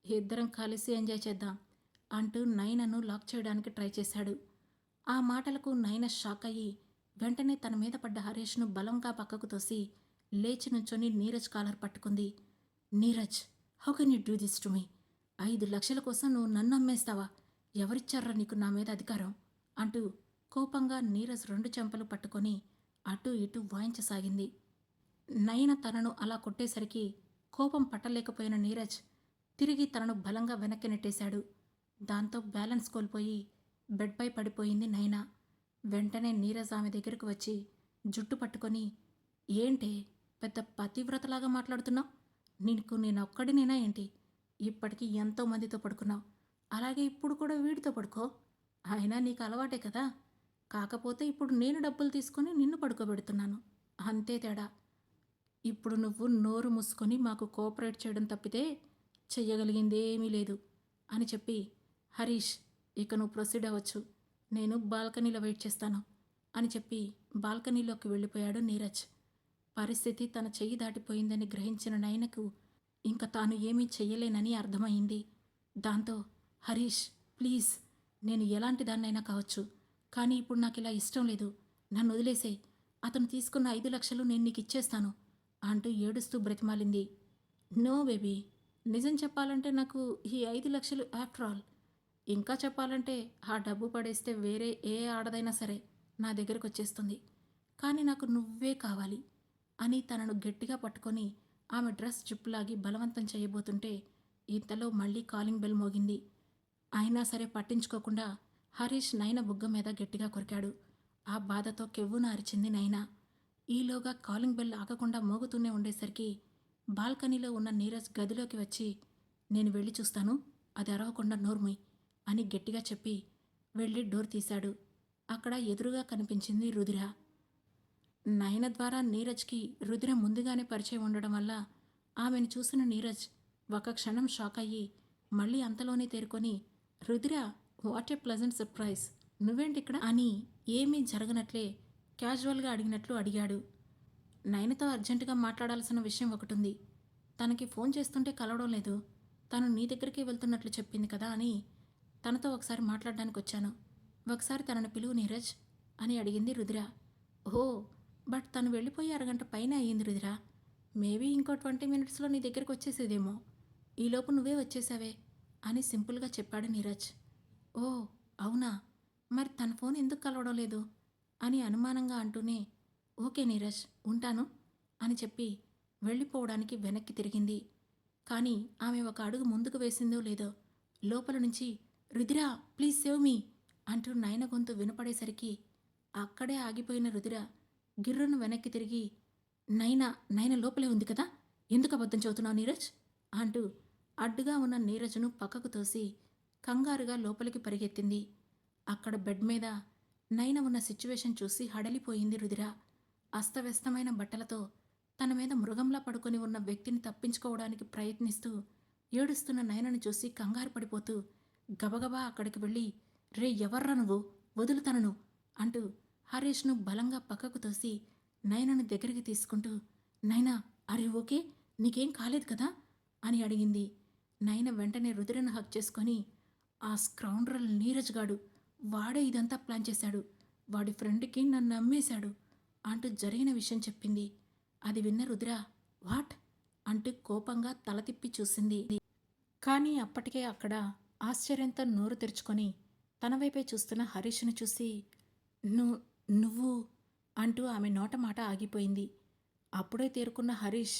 ఇద్దరం కలిసి ఎంజాయ్ చేద్దాం అంటూ నయనను లాక్ చేయడానికి ట్రై చేశాడు. ఆ మాటలకు నయన షాక్ అయ్యి వెంటనే తన మీద పడ్డ హరీష్ను బలంగా పక్కకు తోసి లేచి నుంచొని నీరజ్ కాలర్ పట్టుకుంది. Neeraj, how can you do this to me, 5 లక్షల కోసం నువ్వు నన్ను అమ్మేస్తావా? ఎవరిచ్చారా నీకు నా మీద అధికారం? అంటూ కోపంగా నీరజ్ 2 చెంపలు పట్టుకొని అటూ ఇటూ వాయించసాగింది. నయన తనను అలా కొట్టేసరికి కోపం పట్టలేకపోయిన నీరజ్ తిరిగి తనను బలంగా వెనక్కి నెట్టేశాడు. దాంతో బ్యాలెన్స్ కోల్పోయి బెడ్పై పడిపోయింది నయన. వెంటనే నీరజ్ ఆమె దగ్గరకు వచ్చి జుట్టు పట్టుకొని, ఏంటే పెద్ద పతివ్రతలాగా మాట్లాడుతున్నావు? నీకు నేనొక్కడినేనా ఏంటి? ఇప్పటికీ ఎంతోమందితో పడుకున్నావు. అలాగే ఇప్పుడు కూడా వీడితో పడుకో. అయినా నీకు అలవాటే కదా. కాకపోతే ఇప్పుడు నేను డబ్బులు తీసుకొని నిన్ను పడుకోబెడుతున్నాను, అంతే తేడా. ఇప్పుడు నువ్వు నోరు మూసుకొని మాకు కోఆపరేట్ చేయడం తప్పితే చెయ్యగలిగిందేమీ లేదు అని చెప్పి, హరీష్ ఇక నువ్వు ప్రొసీడ్ అవ్వచ్చు, నేను బాల్కనీలో వెయిట్ చేస్తాను అని చెప్పి బాల్కనీలోకి వెళ్ళిపోయాడు నీరజ్. పరిస్థితి తన చెయ్యి దాటిపోయిందని గ్రహించిన నయనకు ఇంక తాను ఏమీ చెయ్యలేనని అర్థమైంది. దాంతో, హరీష్ ప్లీజ్, నేను ఎలాంటి దాన్నైనా కావచ్చు, కానీ ఇప్పుడు నాకు ఇలా ఇష్టం లేదు, నన్ను వదిలేసే, అతను తీసుకున్న 5 లక్షలు నేను నీకు ఇచ్చేస్తాను అంటూ ఏడుస్తూ బ్రతిమాలింది. నో బేబీ, నిజం చెప్పాలంటే నాకు ఈ 5 లక్షలు ఆఫ్టర్ ఆల్. ఇంకా చెప్పాలంటే ఆ డబ్బు పడేస్తే వేరే ఏ ఆడదైనా సరే నా దగ్గరకు వచ్చేస్తుంది. కానీ నాకు నువ్వే కావాలి అని తనను గట్టిగా పట్టుకొని ఆమె డ్రెస్ జిప్పులాగి బలవంతం చేయబోతుంటే ఇంతలో మళ్ళీ కాలింగ్ బెల్ మోగింది. అయినా సరే పట్టించుకోకుండా హరీష్ నయన బుగ్గ మీద గట్టిగా కొరికాడు. ఆ బాధతో కెవ్వున అరిచింది నయన. ఈలోగా కాలింగ్ బెల్ ఆగకుండా మోగుతూనే ఉండేసరికి బాల్కనీలో ఉన్న నీరజ్ గదిలోకి వచ్చి, నేను వెళ్ళి చూస్తాను, అది అరవకుండా నోర్మోయ్ అని గట్టిగా చెప్పి వెళ్ళి డోర్ తీశాడు. అక్కడ ఎదురుగా కనిపించింది రుధిర. నయన ద్వారా నీరజ్కి రుధిర ముందుగానే పరిచయం ఉండడం వల్ల ఆమెను చూసిన నీరజ్ ఒక క్షణం షాక్ అయ్యి మళ్ళీ అంతలోనే తేరుకొని, రుధిర, వాట్ ఏ ప్లెజెంట్ సర్ప్రైజ్, నువ్వేంటిక్కడ అని ఏమీ జరగనట్లే క్యాజువల్గా అడిగినట్లు అడిగాడు. నయనతో అర్జెంటుగా మాట్లాడాల్సిన విషయం ఒకటుంది, తనకి ఫోన్ చేస్తుంటే కలవడం లేదు, తను నీ దగ్గరికి వెళ్తున్నట్లు చెప్పింది కదా అని తనతో ఒకసారి మాట్లాడడానికి వచ్చాను, ఒకసారి తనను పిలువు నీరజ్ అని అడిగింది రుధిర. ఓ, బట్ తను వెళ్ళిపోయి అరగంట పైన అయ్యింది రుధిర, మేబీ ఇంకో 20 minutesలో నీ దగ్గరికి వచ్చేసేదేమో, ఈలోపు నువ్వే వచ్చేసావే అని సింపుల్గా చెప్పాడు నీరజ్. ఓ అవునా, మరి తన ఫోన్ ఎందుకు కలవడం లేదు అని అనుమానంగా అంటూనే, ఓకే నీరజ్ ఉంటాను అని చెప్పి వెళ్ళిపోవడానికి వెనక్కి తిరిగింది. కానీ ఆమె ఒక అడుగు ముందుకు వేసిందో లేదో లోపల నుంచి, రుధిర ప్లీజ్ సేవ్ మీ అంటూ నయన గొంతు వినపడేసరికి అక్కడే ఆగిపోయిన రుధిర గిర్రును వెనక్కి తిరిగి, నైనా నైన లోపలే ఉంది కదా, ఎందుకు అబద్ధం చెబుతున్నావు నీరజ్ అంటూ అడ్డుగా ఉన్న నీరజ్ను పక్కకు తోసి కంగారుగా లోపలికి పరిగెత్తింది. అక్కడ బెడ్ మీద నైన ఉన్న సిచ్యువేషన్ చూసి హడలిపోయింది రుధిర. అస్తవ్యస్తమైన బట్టలతో తన మీద మృగంలా పడుకొని ఉన్న వ్యక్తిని తప్పించుకోవడానికి ప్రయత్నిస్తూ ఏడుస్తున్న నయనను చూసి కంగారు పడిపోతూ గబగబా అక్కడికి వెళ్ళి, రే ఎవర్రా నువ్వు, వదులుతనను అంటూ హరీష్ను బలంగా పక్కకు తోసి నయనను దగ్గరికి తీసుకుంటూ, నైనా అరే ఓకే, నీకేం కాలేదు కదా అని అడిగింది. నయన వెంటనే రుధిరను హక్ చేసుకొని, ఆ స్క్రౌండ్రల్ నీరజ్ గాడు, వాడే ఇదంతా ప్లాన్ చేశాడు, వాడి ఫ్రెండ్కి నన్ను అమ్మేశాడు అంటూ జరిగిన విషయం చెప్పింది. అది విన్న రుధిర వాట్ అంటూ కోపంగా తల తిప్పి చూసింది. కానీ అప్పటికే అక్కడ ఆశ్చర్యంతో నోరు తెరుచుకొని తన వైపే చూస్తున్న హరీష్ను చూసి, నువ్వు అంటూ ఆమె నోట మాట ఆగిపోయింది. అప్పుడే తేరుకున్న హరీష్,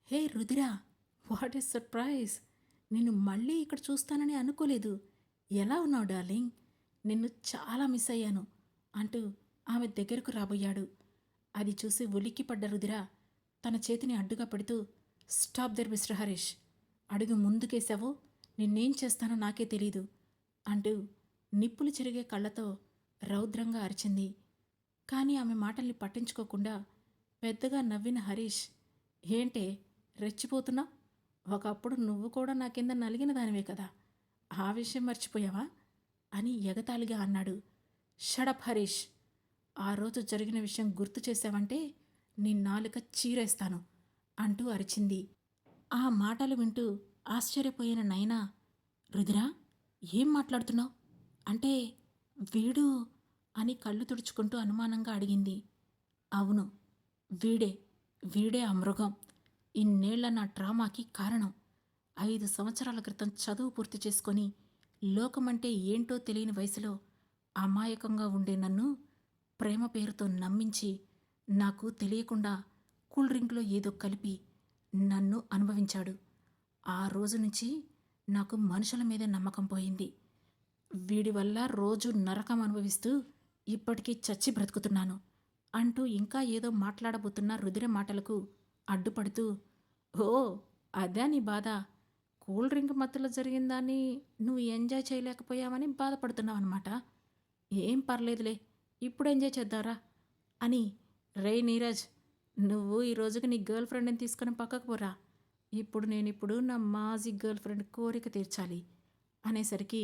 హే రుధిర, వాట్ ఈస్ సర్ప్రైజ్, నిన్ను మళ్ళీ ఇక్కడ చూస్తానని అనుకోలేదు, ఎలా ఉన్నావు డార్లింగ్, నిన్ను చాలా మిస్ అయ్యాను అంటూ ఆమె దగ్గరకు రాబోయాడు. అది చూసి ఉలిక్కిపడ్డ రుధిర తన చేతిని అడ్డుగా పెడుతూ, స్టాప్ దర్ మిస్టర్ హరీష్, అడుగు ముందుకేశావో నిన్నేం చేస్తానో నాకే తెలీదు అంటూ నిప్పులు చెరిగే కళ్ళతో రౌద్రంగా అరిచింది. కానీ ఆమె మాటల్ని పట్టించుకోకుండా పెద్దగా నవ్విన హరీష్, ఏంటే రెచ్చిపోతున్నావు, ఒకప్పుడు నువ్వు కూడా నా కింద నలిగిన దానివే కదా, ఆ విషయం మర్చిపోయావా అని ఎగతాళిగా అన్నాడు. షడప్ హరీష్, ఆ రోజు జరిగిన విషయం గుర్తు చేశావంటే నీ నాలుక చీరేస్తాను అంటూ అరిచింది. ఆ మాటలు వింటూ ఆశ్చర్యపోయిన నయన, రుధిర ఏం మాట్లాడుతున్నావు అంటే వీడు అని కళ్ళు తుడుచుకుంటూ అనుమానంగా అడిగింది. అవును, వీడే ఆ మృగం, ఇన్నేళ్ల నా డ్రామాకి కారణం, 5 సంవత్సరాల క్రితం చదువు పూర్తి చేసుకొని లోకమంటే ఏంటో తెలియని వయసులో అమాయకంగా ఉండే నన్ను ప్రేమ పేరుతో నమ్మించి నాకు తెలియకుండా కూల్ డ్రింక్లో ఏదో కలిపి నన్ను అనుభవించాడు. ఆ రోజు నుంచి నాకు మనుషుల మీద నమ్మకం పోయింది. వీడి వల్ల రోజు నరకం అనుభవిస్తూ ఇప్పటికీ చచ్చి బ్రతుకుతున్నాను అంటూ ఇంకా ఏదో మాట్లాడబోతున్న రుధిర మాటలకు అడ్డుపడుతూ, ఓ అదే నీ బాధ, కూల్ డ్రింక్ మత్తులో జరిగిందాన్ని నువ్వు ఎంజాయ్ చేయలేకపోయావని బాధపడుతున్నావన్నమాట. ఏం పర్లేదులే, ఇప్పుడు ఎంజాయ్ చేద్దారా అని. రే నీరజ్, నువ్వు ఈ రోజుకి నీ గర్ల్ ఫ్రెండ్ని తీసుకొని పక్కకు పోరా, ఇప్పుడు నా మాజీ గర్ల్ ఫ్రెండ్ కోరిక తీర్చాలి అనేసరికి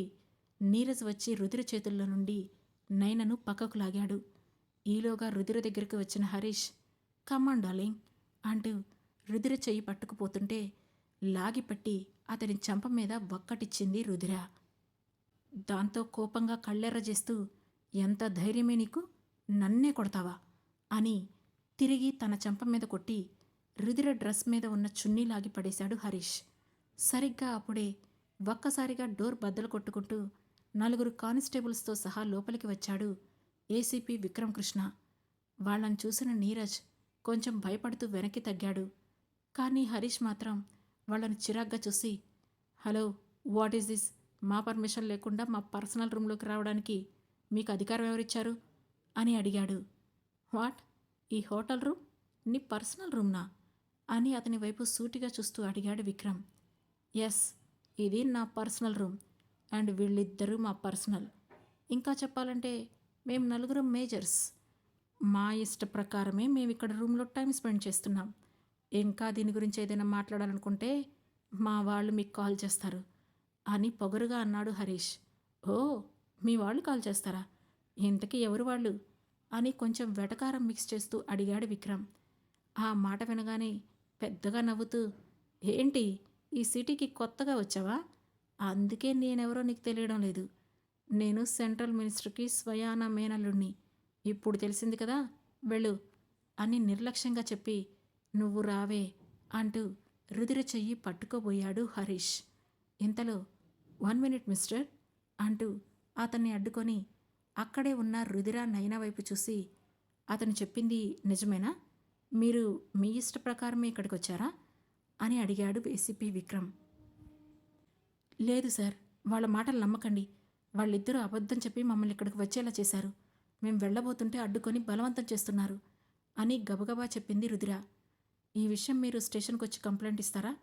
నీరజ్ వచ్చి రుధిర చేతుల్లో నుండి నైనను పక్కకు లాగాడు. ఈలోగా రుధిర దగ్గరికి వచ్చిన హరీష్, కమాన్ డార్లింగ్ అంటూ రుధిర చెయ్యి పట్టుకుపోతుంటే లాగిపట్టి అతని చెంప మీద ఒక్కటిచ్చింది రుధిర. దాంతో కోపంగా కళ్ళెర్ర చేస్తూ, ఎంత ధైర్యమే నీకు, నన్నే కొడతావా అని తిరిగి తన చెంప మీద కొట్టి రుధిర డ్రెస్ మీద ఉన్న చున్నీ లాగి పడేశాడు హరీష్. సరిగ్గా అప్పుడే ఒక్కసారిగా డోర్ బద్దలు కొట్టుకుంటూ 4 కానిస్టేబుల్స్తో సహా లోపలికి వచ్చాడు ఏసీపీ విక్రమ్ కృష్ణ. వాళ్ళని చూసిన నీరజ్ కొంచెం భయపడుతూ వెనక్కి తగ్గాడు. కానీ హరీష్ మాత్రం వాళ్ళని చిరాగ్గా చూసి, హలో, వాట్ ఈస్ దిస్, మా పర్మిషన్ లేకుండా మా పర్సనల్ రూమ్లోకి రావడానికి మీకు అధికారం ఎవరిచ్చారు అని అడిగాడు. వాట్, ఈ హోటల్ రూమ్ నీ పర్సనల్ రూమ్నా అని అతని వైపు సూటిగా చూస్తూ అడిగాడు విక్రమ్. ఎస్, ఇది నా పర్సనల్ రూమ్ అండ్ వీళ్ళిద్దరూ మా పర్సనల్. ఇంకా చెప్పాలంటే మేము 4 మేజర్స్. మా ఇష్ట ప్రకారమే మేము ఇక్కడ రూమ్లో టైం స్పెండ్ చేస్తున్నాం. ఇంకా దీని గురించి ఏదైనా మాట్లాడాలనుకుంటే మా వాళ్ళు మీకు కాల్ చేస్తారు అని పొగరుగా అన్నాడు హరీష్. ఓ, మీ వాళ్ళు కాల్ చేస్తారా? ఇంతకీ ఎవరు వాళ్ళు అని కొంచెం వెటకారం మిక్స్ చేస్తూ అడిగాడు విక్రమ్. ఆ మాట వినగానే పెద్దగా నవ్వుతూ, ఏంటి ఈ సిటీకి కొత్తగా వచ్చావా? అందుకే నేనెవరో నీకు తెలియడం లేదు. నేను సెంట్రల్ మినిస్టర్కి స్వయానా మేనల్లుణ్ణి. ఇప్పుడు తెలిసింది కదా, వెళ్ళు అని నిర్లక్ష్యంగా చెప్పి, నువ్వు రావే అంటూ రుధిర చెయ్యి పట్టుకోబోయాడు హరీష్. ఇంతలో 1 మినిట్ మిస్టర్ అంటూ అతన్ని అడ్డుకొని అక్కడే ఉన్న రుధిర నయన వైపు చూసి, అతను చెప్పింది నిజమేనా? మీరు మీ ఇష్ట ప్రకారమే ఇక్కడికి వచ్చారా అని అడిగాడు ఏసీపీ విక్రమ్. లేదు సార్, వాళ్ళ మాటలు నమ్మకండి. వాళ్ళిద్దరూ అబద్ధం చెప్పి మమ్మల్ని ఇక్కడికి వచ్చేలా చేశారు. మేం వెళ్ళబోతుంటే అడ్డుకొని బలవంతం చేస్తున్నారు అని గబగబా చెప్పింది రుధిర. ఈ విషయం మీరు స్టేషన్కి వచ్చి కంప్లైంట్ ఇస్తారా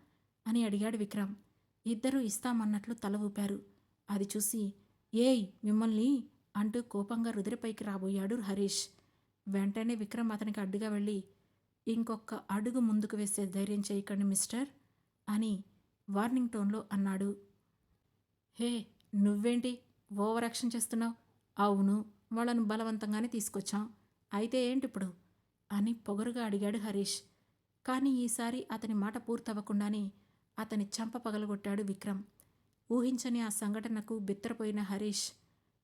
అని అడిగాడు విక్రమ్. ఇద్దరూ ఇస్తామన్నట్లు తల ఊపారు. అది చూసి, ఏయ్ మిమ్మల్ని అంటూ కోపంగా రుధిరపైకి రాబోయాడు హరీష్. వెంటనే విక్రమ్ అతనికి అడ్డుగా వెళ్ళి, ఇంకొక అడుగు ముందుకు వేసే ధైర్యం చేయకండి మిస్టర్ అని వార్నింగ్ టోన్లో అన్నాడు. హే, నువ్వేంటి ఓవర్ యాక్షన్ చేస్తున్నావు? అవును, వాళ్ళను బలవంతంగానే తీసుకొచ్చాం, అయితే ఏంటిప్పుడు అని పొగరుగా అడిగాడు హరీష్. కానీ ఈసారి అతని మాట పూర్తవ్వకుండానే అతని చెంప పగలగొట్టాడు విక్రమ్. ఊహించని ఆ సంఘటనకు బిత్తరపోయిన హరీష్,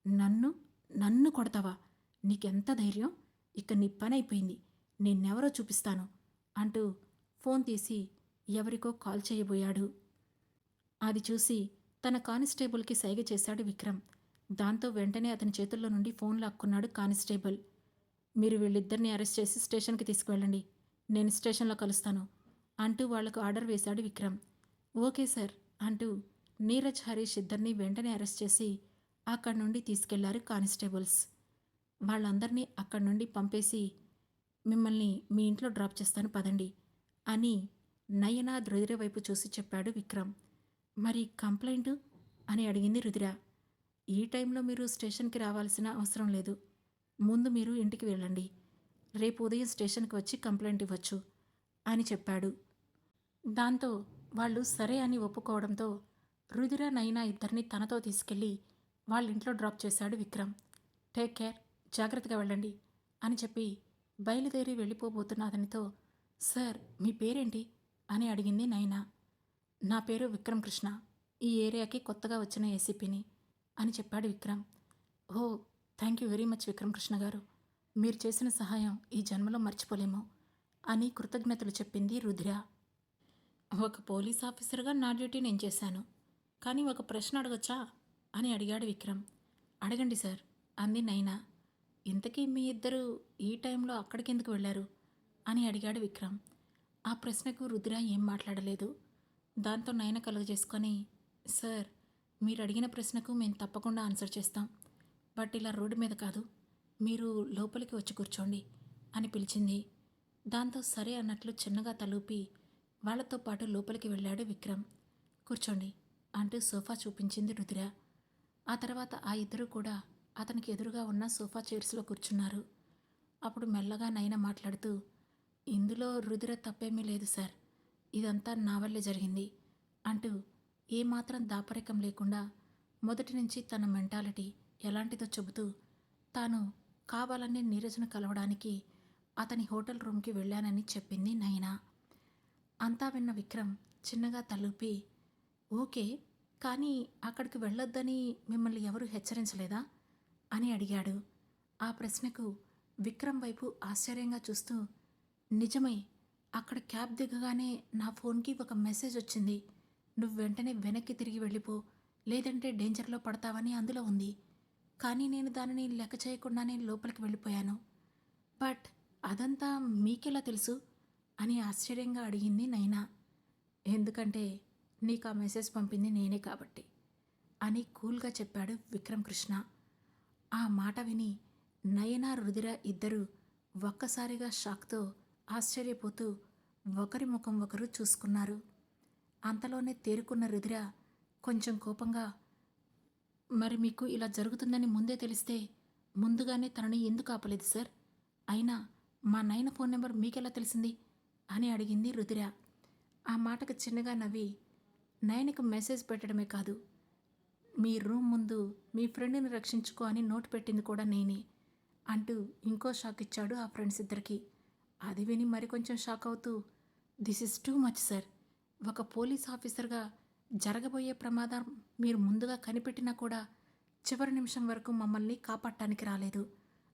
నన్ను నన్ను కొడతావా? నీకెంత ధైర్యం? ఇక నీ పని అయిపోయింది, నేనెవరో చూపిస్తాను అంటూ ఫోన్ తీసి ఎవరికో కాల్ చేయబోయాడు. అది చూసి తన కానిస్టేబుల్కి సైగ చేశాడు విక్రమ్. దాంతో వెంటనే అతని చేతుల్లో నుండి ఫోన్ లాక్కున్నాడు కానిస్టేబుల్. మీరు వీళ్ళిద్దరిని అరెస్ట్ చేసి స్టేషన్కి తీసుకువెళ్ళండి, నేను స్టేషన్లో కలుస్తాను అంటూ వాళ్లకు ఆర్డర్ వేశాడు విక్రమ్. ఓకే సార్ అంటూ నీరజ్ హరీష్ ఇద్దరిని వెంటనే అరెస్ట్ చేసి అక్కడి నుండి తీసుకెళ్లారు కానిస్టేబుల్స్. వాళ్ళందరినీ అక్కడి నుండి పంపేసి, మిమ్మల్ని మీ ఇంట్లో డ్రాప్ చేస్తాను పదండి అని నయన రుధిర వైపు చూసి చెప్పాడు విక్రమ్. మరి కంప్లైంట్ అని అడిగింది రుధిర. ఈ టైంలో మీరు స్టేషన్కి రావాల్సిన అవసరం లేదు, ముందు మీరు ఇంటికి వెళ్ళండి, రేపు ఉదయం స్టేషన్కి వచ్చి కంప్లైంట్ ఇవ్వచ్చు అని చెప్పాడు. దాంతో వాళ్ళు సరే అని ఒప్పుకోవడంతో రుధిర నయన ఇద్దరిని తనతో తీసుకెళ్ళి వాళ్ళ ఇంట్లో డ్రాప్ చేశాడు విక్రమ్. టేక్ కేర్, జాగ్రత్తగా వెళ్ళండి అని చెప్పి బయలుదేరి వెళ్ళిపోబోతున్న అతనితో, సార్ మీ పేరేంటి అని అడిగింది నయన. నా పేరు విక్రమ్ కృష్ణ, ఈ ఏరియాకి కొత్తగా వచ్చిన ఏసీపీని అని చెప్పాడు Vikram. Oh, thank you very much Vikram Krishna garu, మీరు చేసిన సహాయం ఈ జన్మలో మర్చిపోలేము అని కృతజ్ఞతలు చెప్పింది రుధిర. ఒక పోలీస్ ఆఫీసర్గా నా డ్యూటీ నేను చేశాను. కానీ ఒక ప్రశ్న అడగొచ్చా అని అడిగాడు విక్రమ్. అడగండి సార్ అంది నైనా. ఇంతకీ మీ ఇద్దరు ఈ టైంలో అక్కడికెందుకు వెళ్ళారు అని అడిగాడు విక్రమ్. ఆ ప్రశ్నకు రుద్ర ఏం మాట్లాడలేదు. దాంతో నయన కలుగజేసుకొని, సార్ మీరు అడిగిన ప్రశ్నకు మేము తప్పకుండా ఆన్సర్ చేస్తాం. బట్ ఇలా రోడ్డు మీద కాదు, మీరు లోపలికి వచ్చి కూర్చోండి అని పిలిచింది. దాంతో సరే అన్నట్లు చిన్నగా తలూపి వాళ్ళతో పాటు లోపలికి వెళ్ళాడు విక్రమ్. కూర్చోండి అంటూ సోఫా చూపించింది రుద్ర. ఆ తర్వాత ఆ ఇద్దరు కూడా అతనికి ఎదురుగా ఉన్న సోఫా చైర్స్లో కూర్చున్నారు. అప్పుడు మెల్లగా నయన మాట్లాడుతూ, ఇందులో రుద్ర తప్పేమీ లేదు సార్, ఇదంతా నా వల్లే జరిగింది అంటూ ఏమాత్రం దాపరికం లేకుండా మొదటి నుంచి తన మెంటాలిటీ ఎలాంటిదో చెబుతూ తాను కావాలని నీరజను కలవడానికి అతని హోటల్ రూమ్కి వెళ్ళానని చెప్పింది నయన. అంతా విన్న విక్రమ్ చిన్నగా తలూపి, ఓకే, కానీ అక్కడికి వెళ్ళొద్దని మిమ్మల్ని ఎవరూ హెచ్చరించలేదా అని అడిగాడు. ఆ ప్రశ్నకు విక్రమ్ వైపు ఆశ్చర్యంగా చూస్తూ, నిజమే, అక్కడ క్యాబ్ దిగగానే నా ఫోన్కి ఒక మెసేజ్ వచ్చింది. నువ్వు వెంటనే వెనక్కి తిరిగి వెళ్ళిపో, లేదంటే డేంజర్లో పడతావని అందులో ఉంది. కానీ నేను దానిని లెక్క చేయకుండానే లోపలికి వెళ్ళిపోయాను. బట్ అదంతా మీకెలా తెలుసు అని ఆశ్చర్యంగా అడిగింది నైనా. ఎందుకంటే నీకు ఆ మెసేజ్ పంపింది నేనే కాబట్టి అని కూల్గా చెప్పాడు విక్రమ్ కృష్ణ. ఆ మాట విని నయన రుధిర ఇద్దరూ ఒక్కసారిగా షాక్తో ఆశ్చర్యపోతూ ఒకరి ముఖం ఒకరు చూసుకున్నారు. అంతలోనే తేరుకున్న రుధిర కొంచెం కోపంగా, మరి మీకు ఇలా జరుగుతుందని ముందే తెలిస్తే ముందుగానే తనని ఎందుకు ఆపలేదు సార్? అయినా మా నయన ఫోన్ నెంబర్ మీకెలా తెలిసింది అని అడిగింది రుధిర. ఆ మాటకు చిన్నగా నవ్వి, నయనకు మెసేజ్ పెట్టడమే కాదు, మీ రూమ్ ముందు మీ ఫ్రెండ్ని రక్షించుకో అని నోట్ పెట్టింది కూడా నేనే అంటూ ఇంకో షాక్ ఇచ్చాడు ఆ ఫ్రెండ్స్ ఇద్దరికి. అది విని మరికొంచెం షాక్ అవుతూ, this is too much sir. ఒక పోలీస్ ఆఫీసర్గా జరగబోయే ప్రమాదం మీరు ముందుగా కనిపెట్టినా కూడా చివరి నిమిషం వరకు మమ్మల్ని కాపాడటానికి రాలేదు.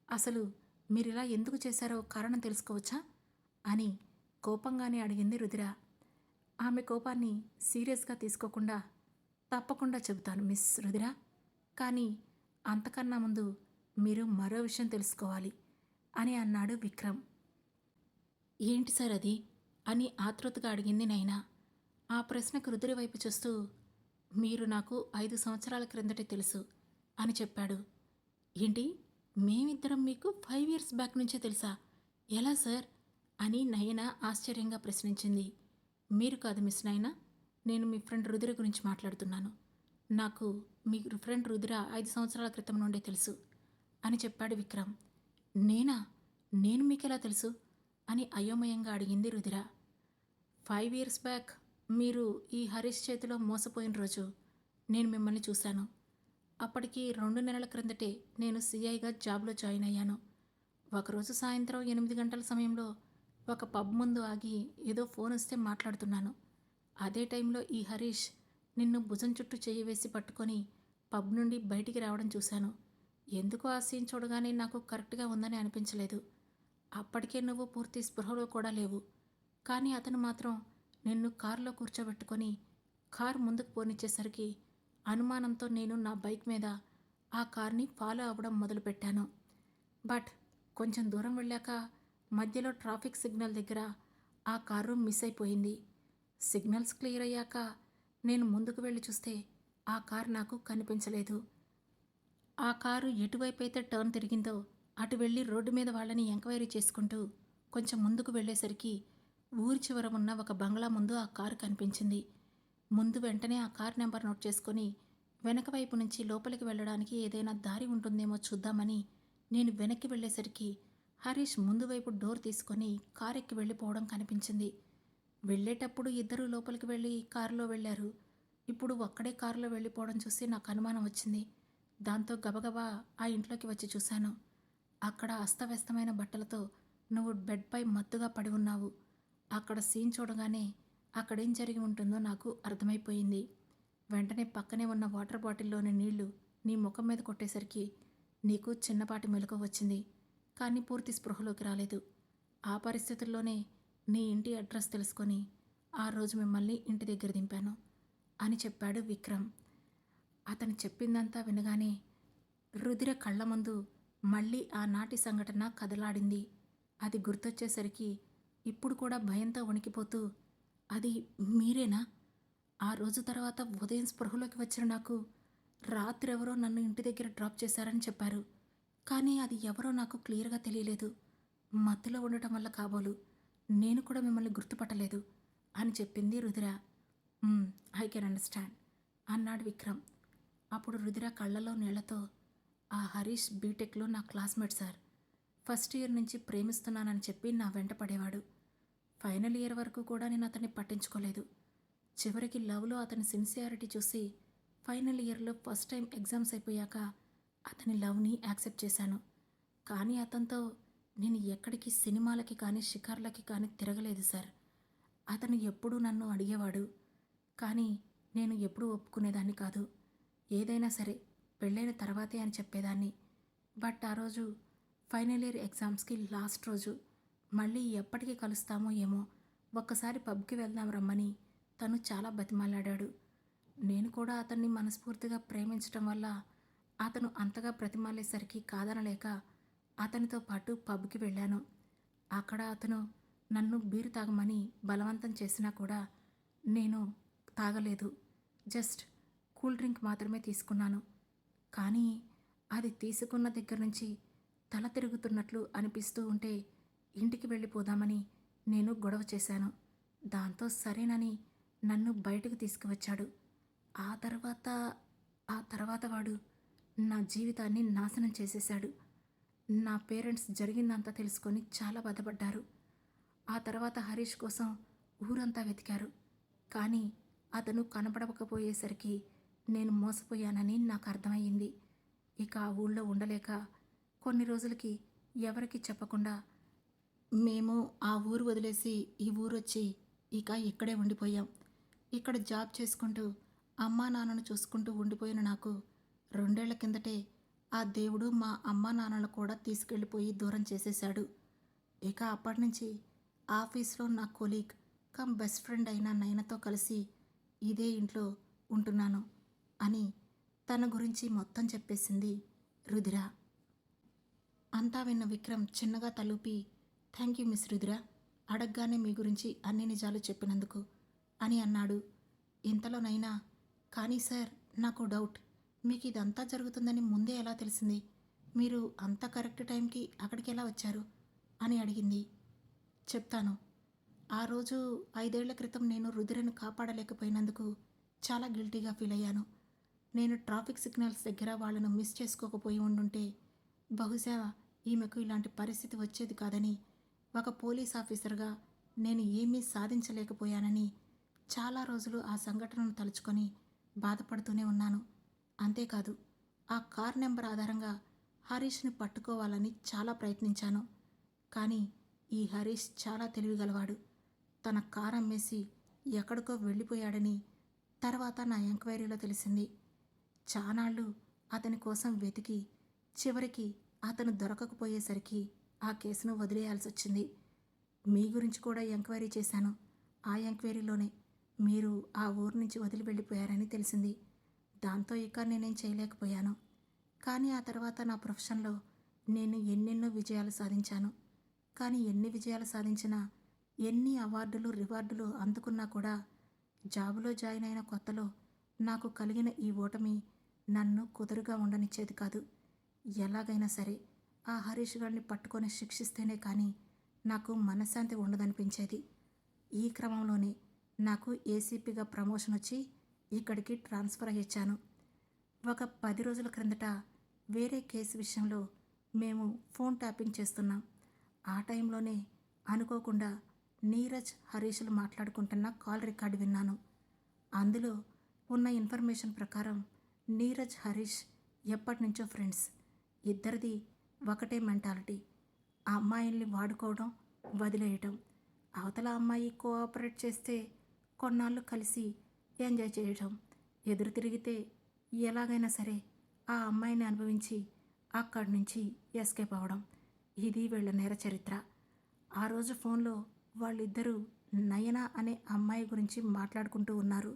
అసలు మీరిలా ఎందుకు చేశారో కారణం తెలుసుకోవచ్చా అని కోపంగానే అడిగింది రుధిర. ఆమె కోపాన్ని సీరియస్గా తీసుకోకుండా, తప్పకుండా చెబుతాను మిస్ రుధిర, కానీ అంతకన్నా ముందు మీరు మరో విషయం తెలుసుకోవాలి అని అన్నాడు విక్రమ్. ఏంటి సార్ అది అని ఆతృతగా అడిగింది నైనా. ఆ ప్రశ్నకు రుధిర వైపు చూస్తూ, మీరు నాకు 5 సంవత్సరాల క్రిందటే తెలుసు అని చెప్పాడు. ఏంటి, మేమిద్దరం మీకు 5 ఇయర్స్ బ్యాక్ నుంచే తెలుసా? ఎలా సార్ అని నయన ఆశ్చర్యంగా ప్రశ్నించింది. మీరు కాదు మిస్ నైనా, నేను మీ ఫ్రెండ్ రుధిర గురించి మాట్లాడుతున్నాను. నాకు మీ ఫ్రెండ్ రుధిర 5 సంవత్సరాల క్రితం నుండే తెలుసు అని చెప్పాడు విక్రమ్. నేనా? నేను మీకెలా తెలుసు అని అయోమయంగా అడిగింది రుధిర. 5 ఇయర్స్ బ్యాక్ మీరు ఈ హరీష్ చేతిలో మోసపోయిన రోజు నేను మిమ్మల్ని చూశాను. అప్పటికి 2 నెలల క్రిందటే నేను సిఐగా జాబ్లో జాయిన్ అయ్యాను. ఒకరోజు సాయంత్రం 8 గంటల సమయంలో ఒక పబ్ ముందు ఆగి ఏదో ఫోన్ వస్తే మాట్లాడుతున్నాను. అదే టైంలో ఈ హరీష్ నిన్ను భుజం చుట్టూ చెయ్యి వేసి పట్టుకొని పబ్ నుండి బయటికి రావడం చూశాను. ఎందుకో ఆ సీన్ చూడగానే నాకు కరెక్ట్గా ఉందని అనిపించలేదు. అప్పటికే నువ్వు పూర్తి స్పృహలో కూడా లేవు. కానీ అతను మాత్రం నిన్ను కారులో కూర్చోబెట్టుకొని కారు ముందుకు పోనిచ్చేసరికి అనుమానంతో నేను నా బైక్ మీద ఆ కార్ని ఫాలో అవ్వడం మొదలుపెట్టాను. బట్ కొంచెం దూరం వెళ్ళాక మధ్యలో ట్రాఫిక్ సిగ్నల్ దగ్గర ఆ కారు మిస్ అయిపోయింది. సిగ్నల్స్ క్లియర్ అయ్యాక నేను ముందుకు వెళ్ళి చూస్తే ఆ కారు నాకు కనిపించలేదు. ఆ కారు ఎటువైపు అయితే టర్న్ తిరిగిందో అటు వెళ్ళి రోడ్డు మీద వాళ్ళని ఎంక్వైరీ చేసుకుంటూ కొంచెం ముందుకు వెళ్ళేసరికి ఊరి చివర ఉన్న ఒక బంగ్లా ముందు ఆ కారు కనిపించింది. ముందు వెంటనే ఆ కారు నెంబర్ నోట్ చేసుకొని వెనక వైపు నుంచి లోపలికి వెళ్ళడానికి ఏదైనా దారి ఉంటుందేమో చూద్దామని నేను వెనక్కి వెళ్ళేసరికి హరీష్ ముందు వైపు డోర్ తీసుకొని కారు ఎక్కి వెళ్ళిపోవడం కనిపించింది. వెళ్ళేటప్పుడు ఇద్దరూ లోపలికి వెళ్ళి కారులో వెళ్ళారు. ఇప్పుడు ఒక్కడే కారులో వెళ్ళిపోవడం చూసి నాకు అనుమానం వచ్చింది. దాంతో గబగబా ఆ ఇంట్లోకి వచ్చి చూశాను. అక్కడ అస్తవ్యస్తమైన బట్టలతో నువ్వు బెడ్పై మత్తుగా పడి ఉన్నావు. అక్కడ సీన్ చూడగానే అక్కడేం జరిగి ఉంటుందో నాకు అర్థమైపోయింది. వెంటనే పక్కనే ఉన్న వాటర్ బాటిల్లోని నీళ్లు నీ ముఖం మీద కొట్టేసరికి నీకు చిన్నపాటి మెలకువ వచ్చింది, కానీ పూర్తి స్పృహలోకి రాలేదు. ఆ పరిస్థితుల్లోనే నీ ఇంటి అడ్రస్ తెలుసుకొని ఆ రోజు మిమ్మల్ని ఇంటి దగ్గర దింపాను అని చెప్పాడు విక్రమ్. అతను చెప్పిందంతా వినగానే రుధిర కళ్ళ ముందు మళ్ళీ ఆనాటి సంఘటన కదలాడింది. అది గుర్తొచ్చేసరికి ఇప్పుడు కూడా భయంతో వణికిపోతూ, అది మీరేనా? ఆ రోజు తర్వాత ఉదయం స్పృహలోకి వచ్చిన నాకు రాత్రి ఎవరో నన్ను ఇంటి దగ్గర డ్రాప్ చేశారని చెప్పారు. కానీ అది ఎవరో నాకు క్లియర్‌గా తెలియలేదు. మత్తులో ఉండటం వల్ల కాబోలు నేను కూడా మిమ్మల్ని గుర్తుపట్టలేదు అని చెప్పింది రుధిర. ఐ కెన్ అండర్‌స్టాండ్ అన్నాడు విక్రమ్. అప్పుడు రుధిర కళ్ళలో నీళ్లతో, ఆ హరీష్ బీటెక్‌లో నా క్లాస్‌మేట్ సార్. ఫస్ట్ ఇయర్ నుంచి ప్రేమిస్తున్నానని చెప్పి నా వెంట పడేవాడు. ఫైనల్ ఇయర్ వరకు కూడా నేను అతన్ని పట్టించుకోలేదు. చివరికి లవ్‌లో అతని సిన్సియారిటీ చూసి ఫైనల్ ఇయర్‌లో ఫస్ట్ టైం ఎగ్జామ్స్ అయిపోయాక అతని లవ్‌ని యాక్సెప్ట్ చేశాను. కానీ అతనితో నేను ఎక్కడికి సినిమాలకి కానీ, షికార్లకి కానీ తిరగలేదు సార్. అతను ఎప్పుడూ నన్ను అడిగేవాడు. కానీ నేను ఎప్పుడూ ఒప్పుకునేదాన్ని కాదు. ఏదైనా సరే పెళ్ళైన తర్వాతే అని చెప్పేదాన్ని. బట్ ఆ రోజు ఫైనల్ ఇయర్ ఎగ్జామ్స్‌కి లాస్ట్ రోజు మళ్ళీ ఎప్పటికి కలుస్తామో ఏమో, ఒక్కసారి పబ్‌కి వెళ్దాం రమ్మని తను చాలా బతిమాలాడాడు. నేను కూడా అతన్ని మనస్ఫూర్తిగా ప్రేమించటం వల్ల అతను అంతగా బ్రతిమాలేసరికి కాదనలేక అతనితో పాటు పబ్‌కి వెళ్ళాను. అక్కడ అతను నన్ను బీరు తాగమని బలవంతం చేసినా కూడా నేను తాగలేదు. జస్ట్ కూల్ డ్రింక్ మాత్రమే తీసుకున్నాను. కానీ అది తీసుకున్న దగ్గర నుంచి తల తిరుగుతున్నట్లు అనిపిస్తూ ఉంటే ఇంటికి వెళ్ళిపోదామని నేను గొడవ చేశాను. దాంతో సరేనని నన్ను బయటకు తీసుకువచ్చాడు. ఆ తర్వాత ఆ తర్వాత వాడు నా జీవితాన్ని నాశనం చేసేశాడు. నా పేరెంట్స్ జరిగిందంతా తెలుసుకొని చాలా బాధపడ్డారు. ఆ తర్వాత హరీష్ కోసం ఊరంతా వెతికారు. కానీ అతను కనపడకపోయేసరికి నేను మోసపోయానని నాకు అర్థమయ్యింది. ఇక ఆ ఊళ్ళో ఉండలేక కొన్ని రోజులకి ఎవరికి చెప్పకుండా మేము ఆ ఊరు వదిలేసి ఈ ఊరొచ్చి ఇక ఇక్కడే ఉండిపోయాం. ఇక్కడ జాబ్ చేసుకుంటూ అమ్మా నాన్నను చూసుకుంటూ ఉండిపోయిన నాకు 2 ఏళ్ల కిందటే ఆ దేవుడు మా అమ్మా నాన్నలను కూడా తీసుకెళ్ళిపోయి దూరం చేసేశాడు. ఇక అప్పటినుంచి ఆఫీస్లో నా కొలీగ్ కమ్ బెస్ట్ ఫ్రెండ్ అయిన నయనతో కలిసి ఇదే ఇంట్లో ఉంటున్నాను అని తన గురించి మొత్తం చెప్పేసింది రుధిర. అంతా విన్న విక్రమ్ చిన్నగా తలూపి, థ్యాంక్ యూ మిస్ రుధిర, అడగగానే మీ గురించి అన్ని నిజాలు చెప్పినందుకు అని అన్నాడు. ఇంతలోనైనా, కానీ సార్ నాకు డౌట్, మీకు ఇదంతా జరుగుతుందని ముందే ఎలా తెలిసింది? మీరు అంత కరెక్ట్ టైంకి అక్కడికి ఎలా వచ్చారు అని అడిగింది. చెప్తాను. ఆ రోజు 5 ఏళ్ల క్రితం నేను రుధిరను కాపాడలేకపోయినందుకు చాలా గిల్టీగా ఫీల్ అయ్యాను. నేను ట్రాఫిక్ సిగ్నల్స్ దగ్గర వాళ్ళను మిస్ చేసుకోకపోయి ఉండుంటే బహుశా ఈమెకు ఇలాంటి పరిస్థితి వచ్చేది కాదని, ఒక పోలీస్ ఆఫీసర్గా నేను ఏమీ సాధించలేకపోయానని చాలా రోజులు ఆ సంఘటనను తలుచుకొని బాధపడుతూనే ఉన్నాను. అంతేకాదు, ఆ కార్ నెంబర్ ఆధారంగా హరీష్ని పట్టుకోవాలని చాలా ప్రయత్నించాను. కానీ ఈ హరీష్ చాలా తెలివిగలవాడు. తన కారు అమ్మేసి ఎక్కడికో వెళ్ళిపోయాడని తర్వాత నా ఎంక్వైరీలో తెలిసింది. చానాళ్ళు అతని కోసం వెతికి చివరికి అతను దొరకకపోయేసరికి ఆ కేసును వదిలేయాల్సి వచ్చింది. మీ గురించి కూడా ఎంక్వైరీ చేశాను. ఆ ఎంక్వైరీలోనే మీరు ఆ ఊరు నుంచి వదిలి వెళ్ళిపోయారని తెలిసింది. దాంతో ఇక నేనేం చేయలేకపోయాను. కానీ ఆ తర్వాత నా ప్రొఫెషన్లో నేను ఎన్నెన్నో విజయాలు సాధించాను. కానీ ఎన్ని విజయాలు సాధించినా, ఎన్ని అవార్డులు రివార్డులు అందుకున్నా కూడా జాబులో జాయిన్ అయిన కొత్తలో నాకు కలిగిన ఈ ఓటమి నన్ను కుదురుగా ఉండనిచ్చేది కాదు. ఎలాగైనా సరే ఆ హరీష్ గారిని పట్టుకొని శిక్షిస్తేనే కానీ నాకు మనశ్శాంతి ఉండదనిపించేది. ఈ క్రమంలోనే నాకు ఏసీపీగా ప్రమోషన్ వచ్చి ఇక్కడికి ట్రాన్స్ఫర్ అయ్యొచ్చాను. ఒక 10 రోజుల క్రిందట వేరే కేసు విషయంలో మేము ఫోన్ ట్యాపింగ్ చేస్తున్నాం. ఆ టైంలోనే అనుకోకుండా నీరజ్ హరీష్లు మాట్లాడుకుంటున్న కాల్ రికార్డు విన్నాను. అందులో ఉన్న ఇన్ఫర్మేషన్ ప్రకారం నీరజ్ హరీష్ ఎప్పటినుంచో ఫ్రెండ్స్. ఇద్దరిది ఒకటే మెంటాలిటీ. ఆ అమ్మాయిల్ని వాడుకోవడం, వదిలేయటం. అవతల అమ్మాయి కోఆపరేట్ చేస్తే కొన్నాళ్ళు కలిసి ఎంజాయ్ చేయటం. ఎదురు తిరిగితే ఎలాగైనా సరే ఆ అమ్మాయిని అనుభవించి అక్కడి నుంచి ఎస్కేప్ అవ్వడం. ఇది వీళ్ళ నేర చరిత్ర. ఆ రోజు ఫోన్లో వాళ్ళిద్దరూ నయన అనే అమ్మాయి గురించి మాట్లాడుకుంటూ ఉన్నారు.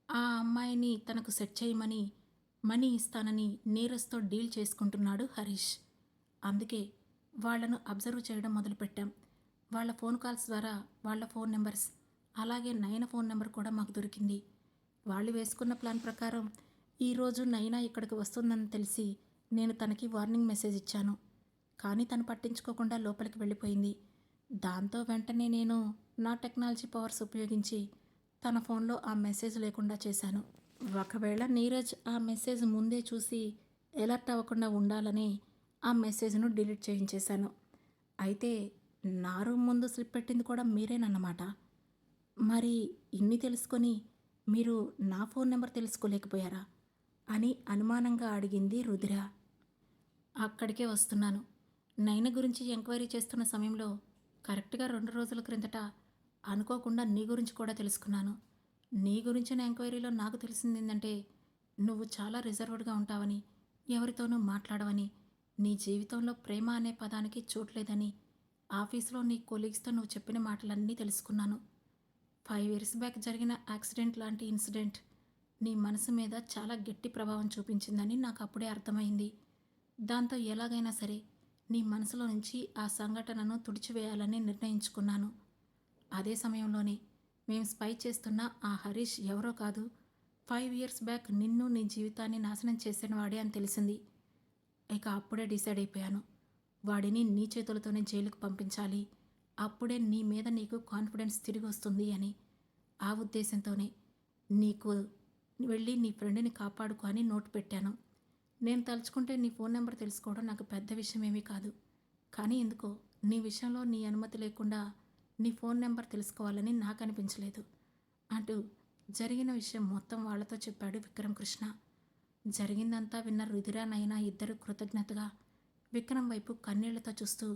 ఆ అమ్మాయిని తనకు సెట్ చేయమని మనీ ఇస్తానని నీరజ్తో డీల్ చేసుకుంటున్నాడు హరీష్. అందుకే వాళ్ళను అబ్జర్వ్ చేయడం మొదలుపెట్టాం. వాళ్ళ ఫోన్ కాల్స్ ద్వారా వాళ్ళ ఫోన్ నెంబర్స్, అలాగే నయన ఫోన్ నెంబర్ కూడా మాకు దొరికింది. వాళ్ళు వేసుకున్న ప్లాన్ ప్రకారం ఈరోజు నయన ఇక్కడికి వస్తుందని తెలిసి నేను తనకి వార్నింగ్ మెసేజ్ ఇచ్చాను. కానీ తను పట్టించుకోకుండా లోపలికి వెళ్ళిపోయింది. దాంతో వెంటనే నేను నా టెక్నాలజీ పవర్స్ ఉపయోగించి తన ఫోన్లో ఆ మెసేజ్ లేకుండా చేశాను. ఒకవేళ నీరజ్ ఆ మెసేజ్ ముందే చూసి ఎలర్ట్ అవ్వకుండా ఉండాలని ఆ మెసేజ్ను డిలీట్ చేయించేశాను. అయితే నా రూమ్ ముందు స్లిప్ పెట్టింది కూడా మీరేనన్నమాట. మరి ఇన్ని తెలుసుకొని మీరు నా ఫోన్ నెంబర్ తెలుసుకోలేకపోయారా అని అనుమానంగా అడిగింది రుధిర. అక్కడికే వస్తున్నాను. నయన గురించి ఎంక్వైరీ చేస్తున్న సమయంలో కరెక్ట్గా 2 రోజుల క్రిందట అనుకోకుండా నీ గురించి కూడా తెలుసుకున్నాను. నీ గురించిన ఎంక్వైరీలో నాకు తెలిసింది ఏంటంటే నువ్వు చాలా రిజర్వ్డ్గా ఉంటావని, ఎవరితోనూ మాట్లాడవని, నీ జీవితంలో ప్రేమ అనే పదానికి చోట్లేదని ఆఫీస్లో నీ కొలీగ్స్తో నువ్వు చెప్పిన మాటలన్నీ తెలుసుకున్నాను. 5 ఇయర్స్ బ్యాక్ జరిగిన యాక్సిడెంట్ లాంటి ఇన్సిడెంట్ నీ మనసు మీద చాలా గట్టి ప్రభావం చూపించిందని నాకు అప్పుడే అర్థమైంది. దాంతో ఎలాగైనా సరే నీ మనసులో నుంచి ఆ సంఘటనను తుడిచివేయాలని నిర్ణయించుకున్నాను. అదే సమయంలోనే మేము స్పై చేస్తున్న ఆ హరీష్ ఎవరో కాదు, 5 ఇయర్స్ బ్యాక్ నిన్ను నీ జీవితాన్ని నాశనం చేసిన వాడే అని తెలిసింది. ఇక అప్పుడే డిసైడ్ అయిపోయాను. వాడిని నీ చేతులతోనే జైలుకు పంపించాలి. అప్పుడే నీ మీద నీకు కాన్ఫిడెన్స్ తిరిగి వస్తుంది అని. ఆ ఉద్దేశంతోనే నీకు వెళ్ళి నీ ఫ్రెండ్ని కాపాడుకో అని నోటు పెట్టాను. నేను తలుచుకుంటే నీ ఫోన్ నెంబర్ తెలుసుకోవడం నాకు పెద్ద విషయం ఏమీ కాదు. కానీ ఎందుకో నీ విషయంలో నీ అనుమతి లేకుండా నీ ఫోన్ నెంబర్ తెలుసుకోవాలని నాకు అనిపించలేదు అంటూ జరిగిన విషయం మొత్తం వాళ్లతో చెప్పాడు విక్రమ్ కృష్ణ. జరిగిందంతా విన్న రుధిర నయన ఇద్దరు కృతజ్ఞతగా విక్రమ్ వైపు కన్నీళ్లతో చూస్తూ,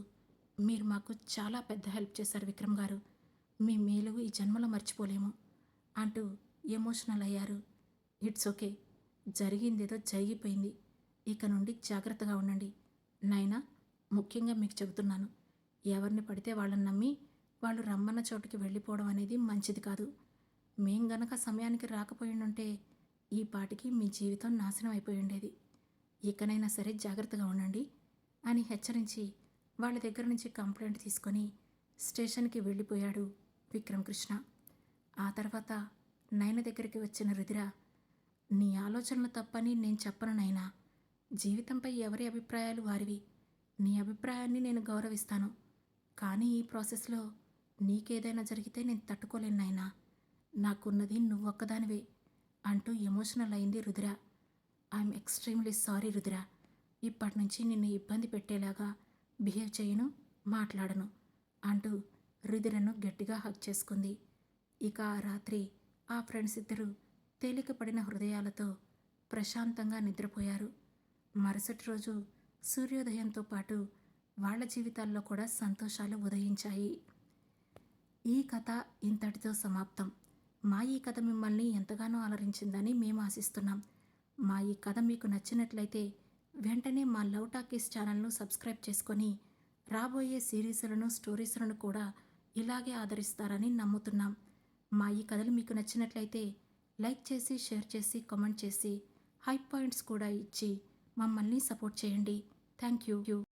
మీరు మాకు చాలా పెద్ద హెల్ప్ చేశారు విక్రమ్ గారు, మీ మేలు ఈ జన్మలో మర్చిపోలేము అంటూ ఎమోషనల్ అయ్యారు. ఇట్స్ ఓకే, జరిగిందేదో జరిగిపోయింది. ఇక నుండి జాగ్రత్తగా ఉండండి. నైనా, ముఖ్యంగా మీకు చెబుతున్నాను, ఎవరిని పడితే వాళ్ళని నమ్మి వాళ్ళు రమ్మన్న చోటుకి వెళ్ళిపోవడం అనేది మంచిది కాదు. మేం గనక సమయానికి రాకపోయిండుంటే ఈ పాటికి మీ జీవితం నాశనం అయిపోయి ఉండేది. ఇకనైనా సరే జాగ్రత్తగా ఉండండి అని హెచ్చరించి వాళ్ళ దగ్గర నుంచి కంప్లైంట్ తీసుకొని స్టేషన్కి వెళ్ళిపోయాడు విక్రమ్ కృష్ణ. ఆ తర్వాత నయన దగ్గరికి వచ్చిన రుధిర, నీ ఆలోచనలు తప్పని నేను చెప్పను నైనా. జీవితంపై ఎవరి అభిప్రాయాలు వారివి. నీ అభిప్రాయాన్ని నేను గౌరవిస్తాను. కానీ ఈ ప్రాసెస్లో నీకేదైనా జరిగితే నేను తట్టుకోలేను నాయనా. నాకున్నది నువ్వొక్కదానివే అంటూ ఎమోషనల్ అయింది Rudhira. I'm extremely sorry Rudhira. ఇప్పటి నుంచి నిన్ను ఇబ్బంది పెట్టేలాగా బిహేవ్ చేయను, మాట్లాడను అంటూ రుధిరను గట్టిగా హగ్ చేసుకుంది. ఇక ఆ రాత్రి ఆ ఫ్రెండ్స్ ఇద్దరూ తేలికపడిన హృదయాలతో ప్రశాంతంగా నిద్రపోయారు. మరుసటి రోజు సూర్యోదయంతో పాటు వాళ్ళ జీవితాల్లో కూడా సంతోషాలు ఉదయించాయి. ఈ కథ ఇంతటితో సమాప్తం. మా ఈ కథ మిమ్మల్ని ఎంతగానో అలరించిందని మేము ఆశిస్తున్నాం. మా ఈ కథ మీకు నచ్చినట్లయితే వెంటనే మా లవ్ టాకీస్ ఛానల్ను సబ్స్క్రైబ్ చేసుకొని రాబోయే సిరీస్లను, స్టోరీస్లను కూడా ఇలాగే ఆదరిస్తారని నమ్ముతున్నాం. మా ఈ కథలు మీకు నచ్చినట్లయితే లైక్ చేసి, షేర్ చేసి, కామెంట్ చేసి, హై పాయింట్స్ కూడా ఇచ్చి మమ్మల్ని సపోర్ట్ చేయండి. Thank you.